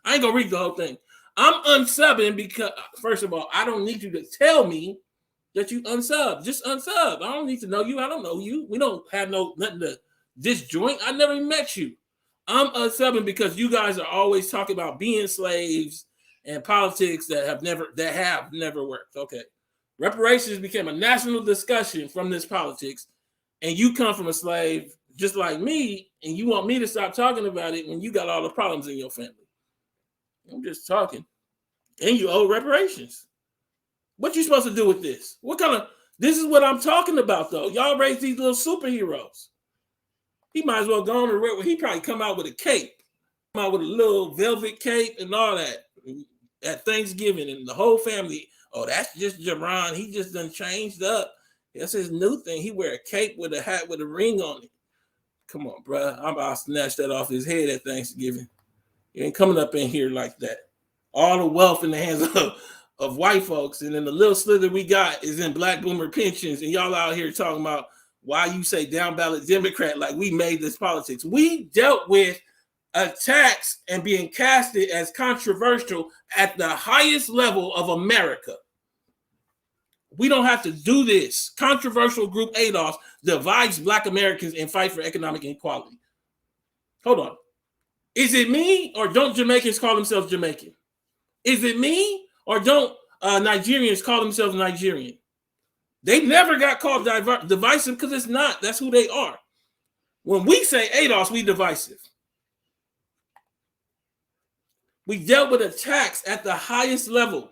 I ain't going to read the whole thing. I'm unsubbing because, first of all, I don't need you to tell me that you unsub. Just unsub. I don't need to know you. I don't know you. We don't have nothing to disjoint. I never met you. I'm unsubbing because you guys are always talking about being slaves and politics that have never worked. Okay. Reparations became a national discussion from this politics, and you come from a slave just like me, and you want me to stop talking about it when you got all the problems in your family. I'm just talking. And you owe reparations. What you supposed to do with this? This is what I'm talking about, though. Y'all raise these little superheroes. He might as well go on the he probably come out with a cape. Come out with a little velvet cape and all that at Thanksgiving, and the whole family, oh, that's just Jerron. He just done changed up. That's his new thing. He wear a cape with a hat with a ring on it. Come on, bro. I'm about to snatch that off his head at Thanksgiving. You ain't coming up in here like that. All the wealth in the hands of white folks, and then the little slither we got is in black boomer pensions, and y'all out here talking about why you say down ballot Democrat like we made this politics. We dealt with attacks and being casted as controversial at the highest level of America. We don't have to do this. Controversial group ADOS divides black Americans and fight for economic equality. Hold on. Is it me, or don't Jamaicans call themselves Jamaican? Is it me, or don't Nigerians call themselves Nigerian? They never got called divisive because it's not. That's who they are. When we say ADOS, we divisive. We dealt with attacks at the highest level.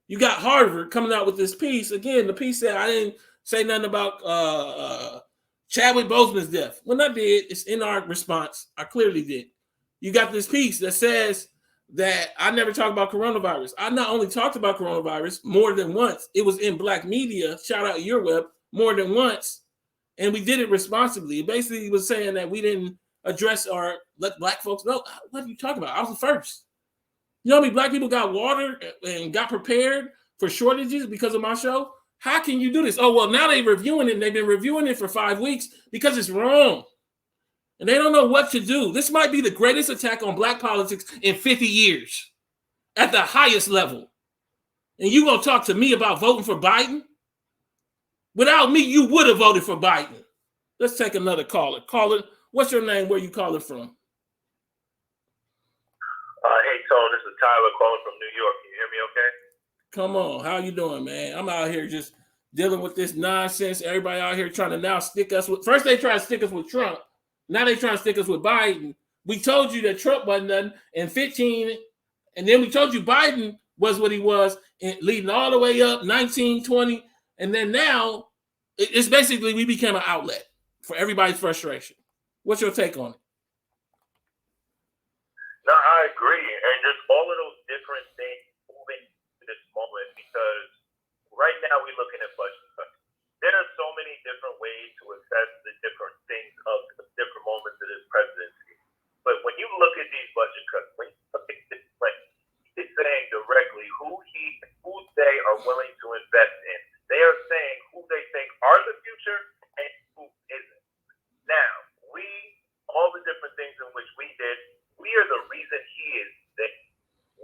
You got Harvard coming out with this piece. Again, the piece said I didn't say nothing about Chadwick Boseman's death. When I did, it's in our response. I clearly did. You got this piece that says that I never talked about coronavirus. I not only talked about coronavirus more than once, it was in black media, shout out your web, more than once, and we did it responsibly. It basically was saying that we didn't address or let black folks know. What are you talking about? I was the first. You know how many black people got water and got prepared for shortages because of my show? How can you do this? Oh, well, now they're reviewing it, and they've been reviewing it for 5 weeks because it's wrong. And they don't know what to do. This might be the greatest attack on black politics in 50 years at the highest level. And you gonna talk to me about voting for Biden? Without me, you would have voted for Biden. Let's take another caller. Caller, what's your name? Where you calling from? Hey, Tone, this is Tyler calling from New York. Can you hear me okay? Come on. How you doing, man? I'm out here just dealing with this nonsense. Everybody out here trying to now stick us with, first they try to stick us with Trump. Now they trying to stick us with Biden. We told you that Trump wasn't nothing in 15, and then we told you Biden was what he was, leading all the way up 19, 20, and then now it's basically we became an outlet for everybody's frustration. What's your take on it? No, I agree, and just all of those different things moving to this moment, because right now we're looking at budget cuts. There are so many different ways to assess the different things of the different moments of this presidency. But when you look at these budget cuts, when you look at this plan, he's saying directly who they are willing to invest in. They are saying who they think are the future and who isn't. Now, all the different things in which we did, we are the reason he is there.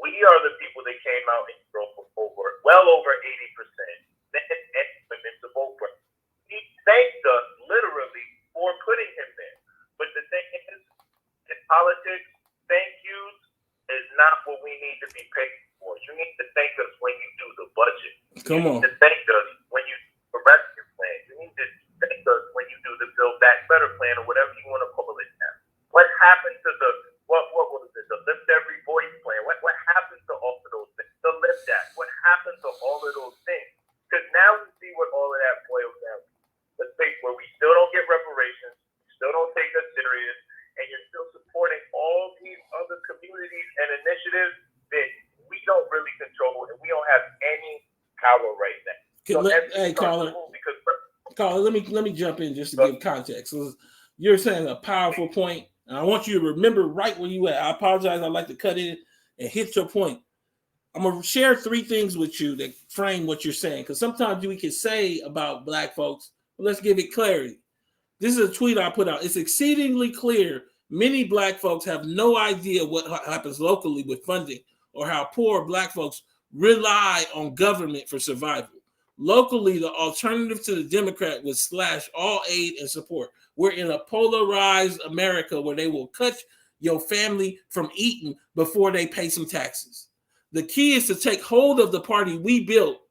We are the people that came out and drove well over 80%. And women to vote for him. He thanked us literally for putting him there. But the thing is, in politics, thank yous is not what we need to be paid for. You need to thank us when you do the budget. Come on. You need to thank us when you do the rescue plan. You need to thank us when you do the Build Back Better plan or whatever you want to call it now. What happened to what was it? The Lift Every Voice plan. What happened to all of those things? The Lift Act. What happened to all of those things? Because now we see what all of that boils down to. Let's face where we still don't get reparations, still don't take us serious, and you're still supporting all these other communities and initiatives that we don't really control and we don't have any power right now. Hey, caller, let me jump in just to give context. So you're saying a powerful point, and I want you to remember right where you at. I apologize. I'd like to cut in and hit your point. I'm going to share 3 things with you that frame what you're saying, because sometimes we can say about black folks, but let's give it clarity. This is a tweet I put out. It's exceedingly clear many black folks have no idea what happens locally with funding or how poor black folks rely on government for survival. Locally, the alternative to the Democrat would slash all aid and support. We're in a polarized America where they will cut your family from eating before they pay some taxes. The key is to take hold of the party we built,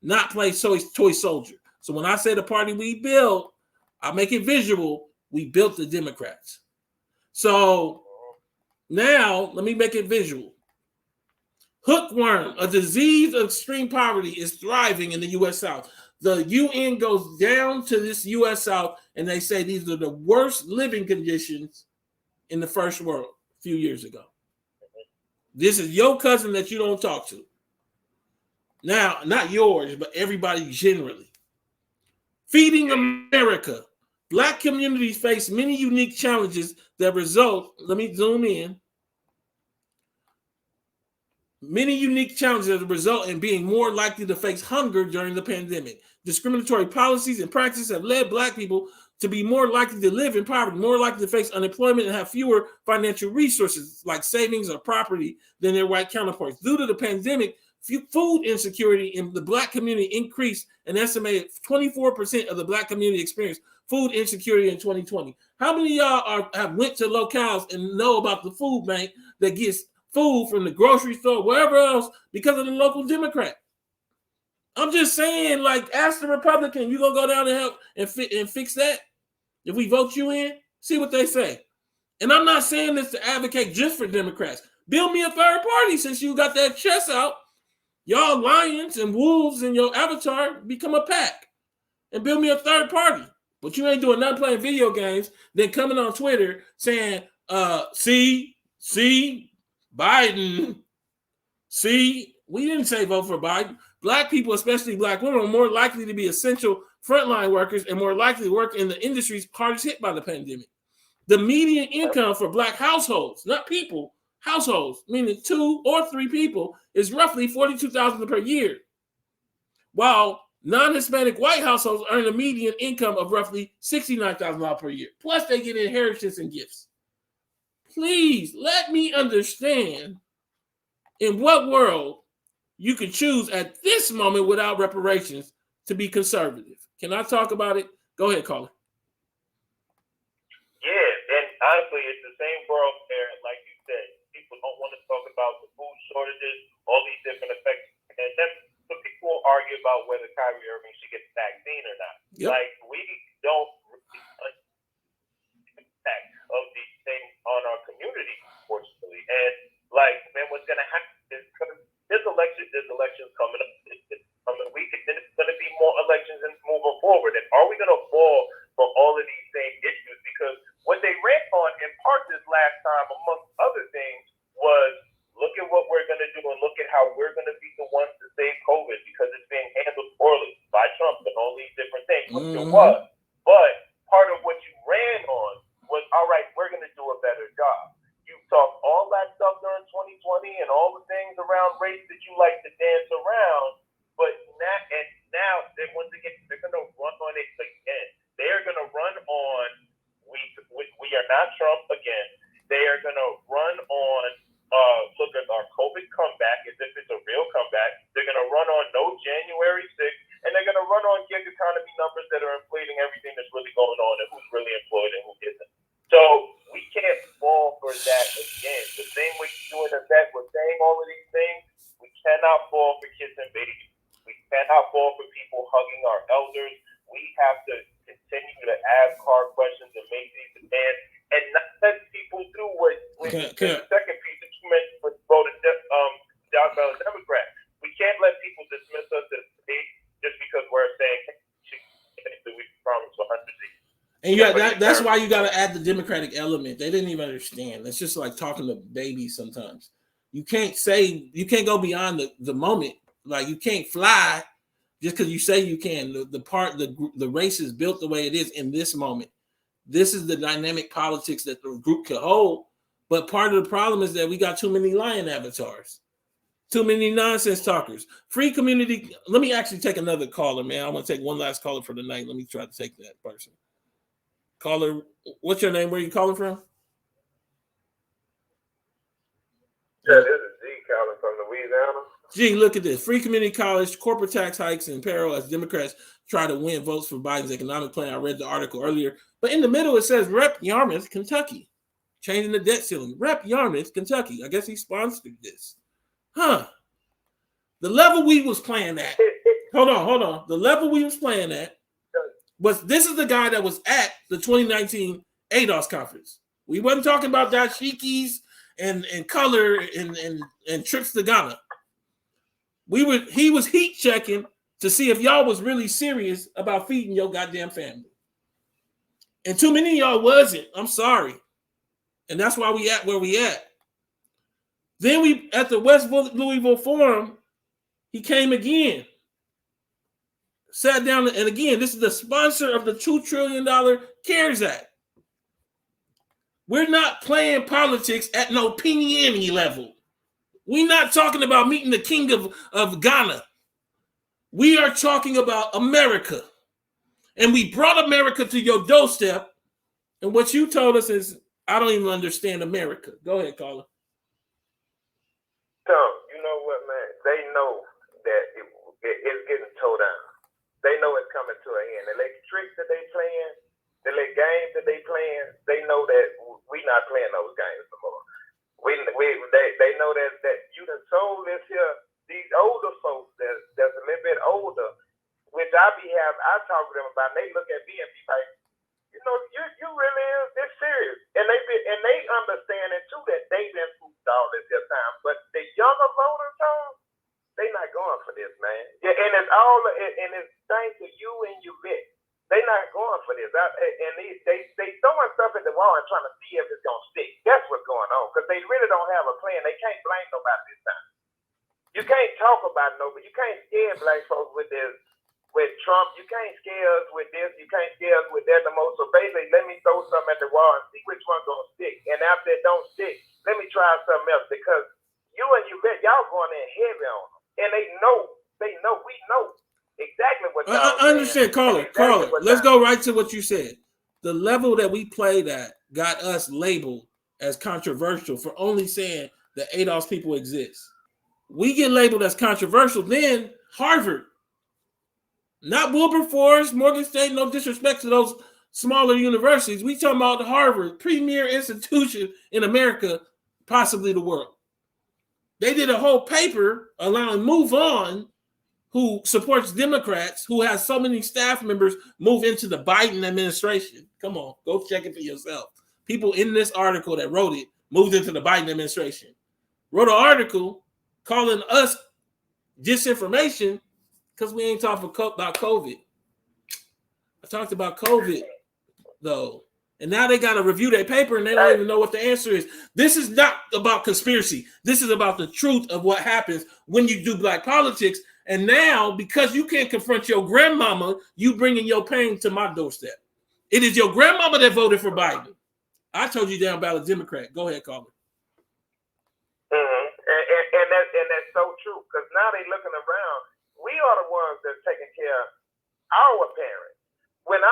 not play toy soldier. So when I say the party we built, I make it visual. We built the Democrats. So now let me make it visual. Hookworm, a disease of extreme poverty, is thriving in the U.S. South. The UN goes down to this U.S. South, and they say these are the worst living conditions in the first world a few years ago. This is your cousin that you don't talk to. Now, not yours, but everybody generally. Feeding America. Black communities face many unique challenges that result, let me zoom in. Many unique challenges that result in being more likely to face hunger during the pandemic. Discriminatory policies and practices have led Black people to be more likely to live in poverty, more likely to face unemployment, and have fewer financial resources like savings or property than their white counterparts. Due to the pandemic, food insecurity in the Black community increased. An estimated 24% of the Black community experienced food insecurity in 2020. How many of y'all have went to locales and know about the food bank that gets food from the grocery store, wherever else, because of the local Democrat? I'm just saying, like, ask the Republican, you gonna go down and help and fix that? If we vote you in, see what they say. And I'm not saying this to advocate just for Democrats. Build me a third party since you got that chest out. Y'all lions and wolves in your avatar, become a pack and build me a third party. But you ain't doing nothing playing video games, then coming on Twitter saying, see, Biden. See, we didn't say vote for Biden. Black people, especially Black women, are more likely to be essential frontline workers and more likely to work in the industries hardest hit by the pandemic. The median income for Black households, not people, households, meaning 2 or 3 people, is roughly $42,000 per year, while non-Hispanic white households earn a median income of roughly $69,000 per year. Plus, they get inheritance and gifts. Please let me understand in what world you can choose at this moment without reparations to be conservative. Can I talk about it? Go ahead, caller. Yeah, and honestly, it's the same world there, like you said. People don't want to talk about the food shortages, all these different effects. And then so people argue about whether Kyrie Irving should get the vaccine or not. Yep. Like, we don't really impact of these things on our community, unfortunately. And, like, man, what's going to happen is there's elections coming up. There's going to be more elections and moving forward. And are we going to fall for all of these same issues? Because what they ran on in part this last time, amongst other things, was look at what we're going to do and look at how we're going to be the ones to save COVID because it's being handled poorly by Trump and all these different things, which it was. But part of what you ran on was, all right, we're going to do a better job. You talked all that stuff during 2020 and all the things around race that you like to dance around, but now once again, they're going to run on it again. They are going to run on, we are not Trump again. They are going to run on, look at our COVID comeback as if it's a real comeback. They're going to run on no January 6th, and they're going to run on gig economy numbers that are inflating everything that's really going on and who's really employed and who isn't. So we can't fall for that again. The same way you're doing that, we're saying all of these things, we cannot fall for kids and babies. We cannot fall for people hugging our elders. We have to continue to ask hard questions and make these demands and not let people do what the second piece that you mentioned with voting Down Ballot Democrat. We can't let people dismiss us as state just because we're saying we promised 100 seats. And that's why you got to add the Democratic element. They didn't even understand. It's just like talking to babies sometimes. You can't go beyond the moment. Like, you can't fly just because you say you can. The race is built the way it is in this moment. This is the dynamic politics that the group can hold. But part of the problem is that we got too many lion avatars, too many nonsense talkers. Free community. Let me actually take another caller, man. I want to take one last caller for the night. Let me try to take that person. Caller, what's your name? Where are you calling from? Yeah, this is G calling from Louisiana. G, look at this. Free community college, corporate tax hikes in peril as Democrats try to win votes for Biden's economic plan. I read the article earlier. But in the middle, it says Rep. Yarmouth, Kentucky. Changing the debt ceiling. Rep. Yarmouth, Kentucky. I guess he sponsored this. Huh. The level we was playing at. Hold on. The level we was playing at this is the guy that was at the 2019 ADOS conference. We wasn't talking about dashikis and color and trips to Ghana. He was heat checking to see if y'all was really serious about feeding your goddamn family. And too many of y'all wasn't. I'm sorry. And that's why we at where we at. Then we at the West Louisville Forum, he came again. Sat down, and again, this is the sponsor of the $2 trillion CARES Act. We're not playing politics at no penny level. We're not talking about meeting the king of Ghana. We are talking about America. And we brought America to your doorstep. And what you told us is, I don't even understand America. Go ahead, caller. Tom, you know what, man? They know that it's getting towed down. They know it's coming to an end. The little tricks that they playing, the little games that they playing, they know that we not playing those games no more. They know that you done sold this here, these older folks that's a little bit older, which I talk to them about, and they look at me and be like, you know, you really is this serious. And they understand it too, that they been fooled all this time. But the younger voters, Tom, they not going for this, man. Yeah, and it's thanks to you and you, Vic. They not going for this. And they throwing stuff at the wall and trying to see if it's gonna stick. That's what's going on, because they really don't have a plan. They can't blame nobody this time. You can't talk about nobody. You can't scare black folks with this, with Trump. You can't scare us with this. You can't scare us with that the most. So basically, let me throw something at the wall and see which one's gonna stick. And after it don't stick, let me try something else, because you and you bet y'all going in heavy on them. And we know exactly what y'all I understand, caller. Let's go right to what you said. The level that we played at got us labeled as controversial for only saying that ADOS people exist. We get labeled as controversial. Then Harvard, not Wilberforce, Morgan State, no disrespect to those smaller universities. We talking about Harvard, premier institution in America, possibly the world. They did a whole paper allowing Move On, who supports Democrats, who has so many staff members, move into the Biden administration. Come on, go check it for yourself. People in this article that wrote it moved into the Biden administration. Wrote an article calling us disinformation because we ain't talking about COVID. I talked about COVID, though. And now they got to review their paper and they don't even know what the answer is. This is not about conspiracy. This is about the truth of what happens when you do black politics. And now, because you can't confront your grandmama, you bringing your pain to my doorstep. It is your grandmama that voted for Biden. I told you Down Ballot Democrat. Go ahead, caller. Mm-hmm. And that's so true, because now they looking around. We are the ones that's taking care of our parents. When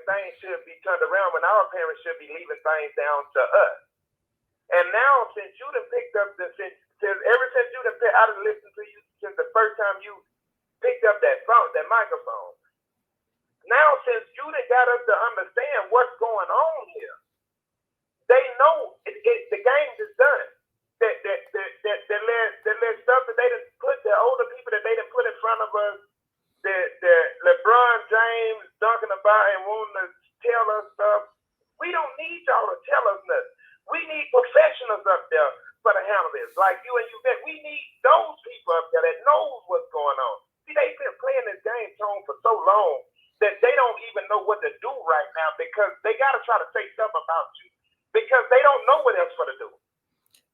things should be turned around, when our parents should be leaving things down to us. And now, since you done picked up ever since you done picked, I done listened to you since the first time you picked up that microphone. Now, since you done got us to understand what's going on here, they know the game is done. That stuff that they done put, the older people that they done put in front of us, the LeBron James talking about and wanting to tell us stuff. We don't need y'all to tell us nothing. We need professionals up there for the handle this. Like you and you, we need those people up there that knows what's going on. See, they've been playing this game, Tone, for so long that they don't even know what to do right now, because they got to try to say something about you, because they don't know what else for to do.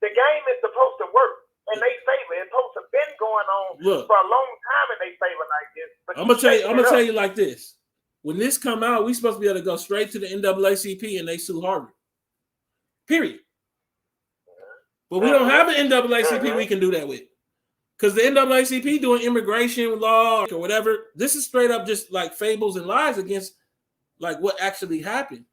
The game is supposed to work. And they favor. It's supposed to have been going on for a long time, and they favor like this. I'm gonna tell you like this. When this come out, we supposed to be able to go straight to the NAACP and they sue Harvard. Period. But we don't have an NAACP we can do that with. Because the NAACP doing immigration law or whatever, this is straight up just like fables and lies against like what actually happened.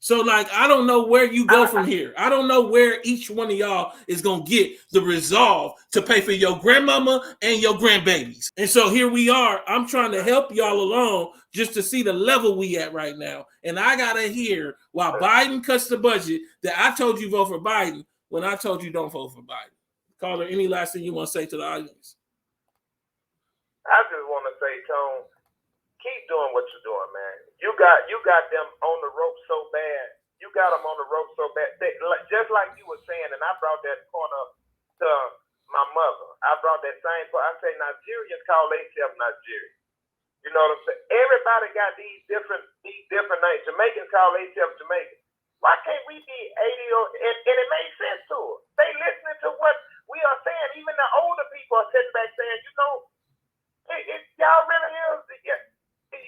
So, like, I don't know where you go from here. I don't know where each one of y'all is going to get the resolve to pay for your grandmama and your grandbabies. And so here we are. I'm trying to help y'all along just to see the level we at right now. And I got to hear why Biden cuts the budget that I told you vote for Biden when I told you don't vote for Biden. Caller, any last thing you want to say to the audience? I just want to say, Tone, keep doing what you're doing, man. You got them on the rope so bad. You got them on the rope so bad. Just like you were saying, and I brought that point up to my mother. I brought that same point. I say Nigerians call themselves Nigerian. You know what I'm saying? Everybody got these different names. Jamaicans call themselves Jamaican. Why can't we be 80 or and it makes sense to us? They listening to what we are saying. Even the older people are sitting back saying, you know, y'all really is.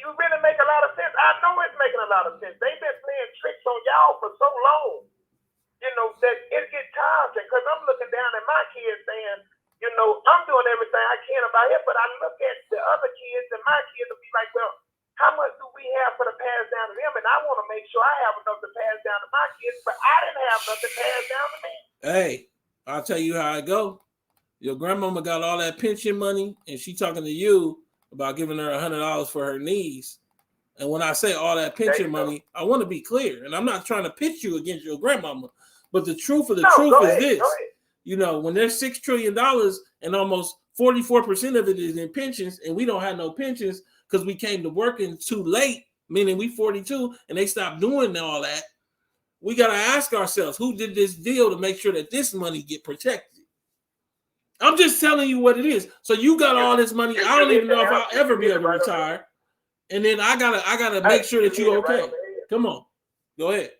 You really make a lot of sense. I know it's making a lot of sense. They've been playing tricks on y'all for so long. You know, that it gets tiresome because I'm looking down at my kids saying, you know, I'm doing everything I can about it, but I look at the other kids and my kids will be like, well, how much do we have for the pass down to them? And I want to make sure I have enough to pass down to my kids, but I didn't have enough to pass down to me. Hey, I'll tell you how it go. Your grandmama got all that pension money, and she talking to you about giving her $100 for her knees. And when I say all that pension money, I want to be clear, and I'm not trying to pitch you against your grandmama, but the truth of the truth is this. You know, when there's $6 trillion and almost 44% of it is in pensions, and we don't have no pensions because we came to working too late, meaning we 42 and they stopped doing all that, we got to ask ourselves, who did this deal to make sure that this money get protected? I'm just telling you what it is. So you got all this money. I don't even know if I'll ever be able to retire. And then I gotta make sure that you're okay. Come on. Go ahead.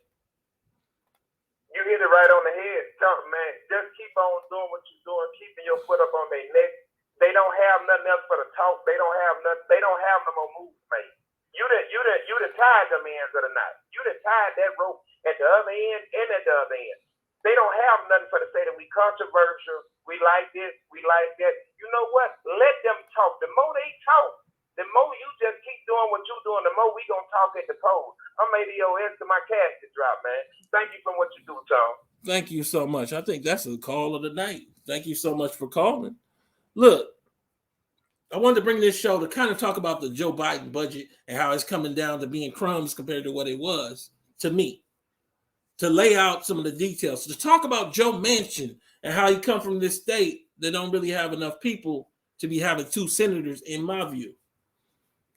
You hit it right on the head. Man, just keep on doing what you're doing, keeping your foot up on their neck. They don't have nothing else for the talk. They don't have nothing. They don't have no more moves made. You done tied them ends of the knot. You done tied that rope at the other end and at the other end. They don't have nothing for to say that we controversial. We like this. We like that. You know what? Let them talk. The more they talk, the more you just keep doing what you're doing, the more we gonna talk at the polls. I'm ADOS to my casket drop, man. Thank you for what you do, Tom. Thank you so much. I think that's the call of the night. Thank you so much for calling. Look, I wanted to bring this show to kind of talk about the Joe Biden budget and how it's coming down to being crumbs compared to what it was to me. To lay out some of the details. To talk about Joe Manchin and how he come from this state that don't really have enough people to be having 2 senators, in my view.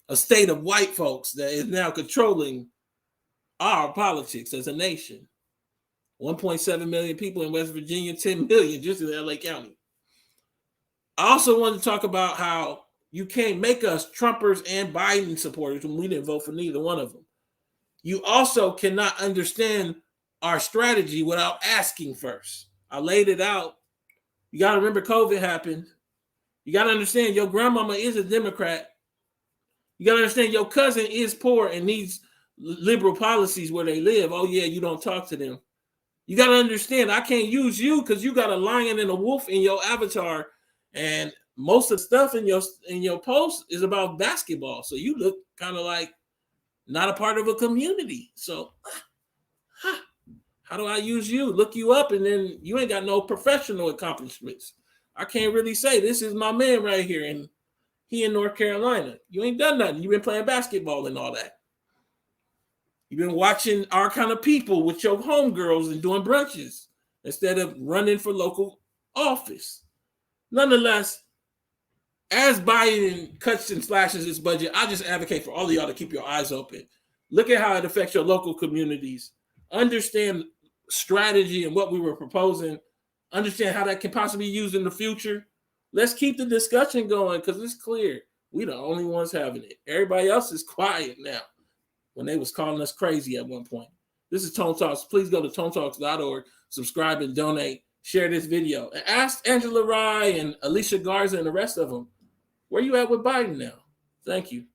A state of white folks that is now controlling our politics as a nation. 1.7 million people in West Virginia, 10 million just in LA County. I also wanted to talk about how you can't make us Trumpers and Biden supporters when we didn't vote for neither one of them. You also cannot understand our strategy without asking first. I laid it out. You got to remember COVID happened. You got to understand your grandmama is a Democrat. You got to understand your cousin is poor and needs liberal policies where they live. Oh, yeah, you don't talk to them. You got to understand, I can't use you because you got a lion and a wolf in your avatar. And most of the stuff in your post is about basketball. So you look kind of like not a part of a community. So how do I use you? Look you up, and then you ain't got no professional accomplishments. I can't really say this is my man right here, and he in North Carolina. You ain't done nothing. You've been playing basketball and all that. You've been watching Our Kind of People with your homegirls and doing brunches instead of running for local office. Nonetheless, as Biden cuts and slashes his budget, I just advocate for all of y'all to keep your eyes open. Look at how it affects your local communities. Understand strategy and what we were proposing. Understand how that can possibly be used in the future. Let's keep the discussion going because it's clear we the only ones having it. Everybody else is quiet now when they was calling us crazy at one point. This is Tone Talks. Please go to tonetalks.org, subscribe and donate. Share this video. And ask Angela Rye and Alicia Garza and the rest of them, where you at with Biden now? Thank you.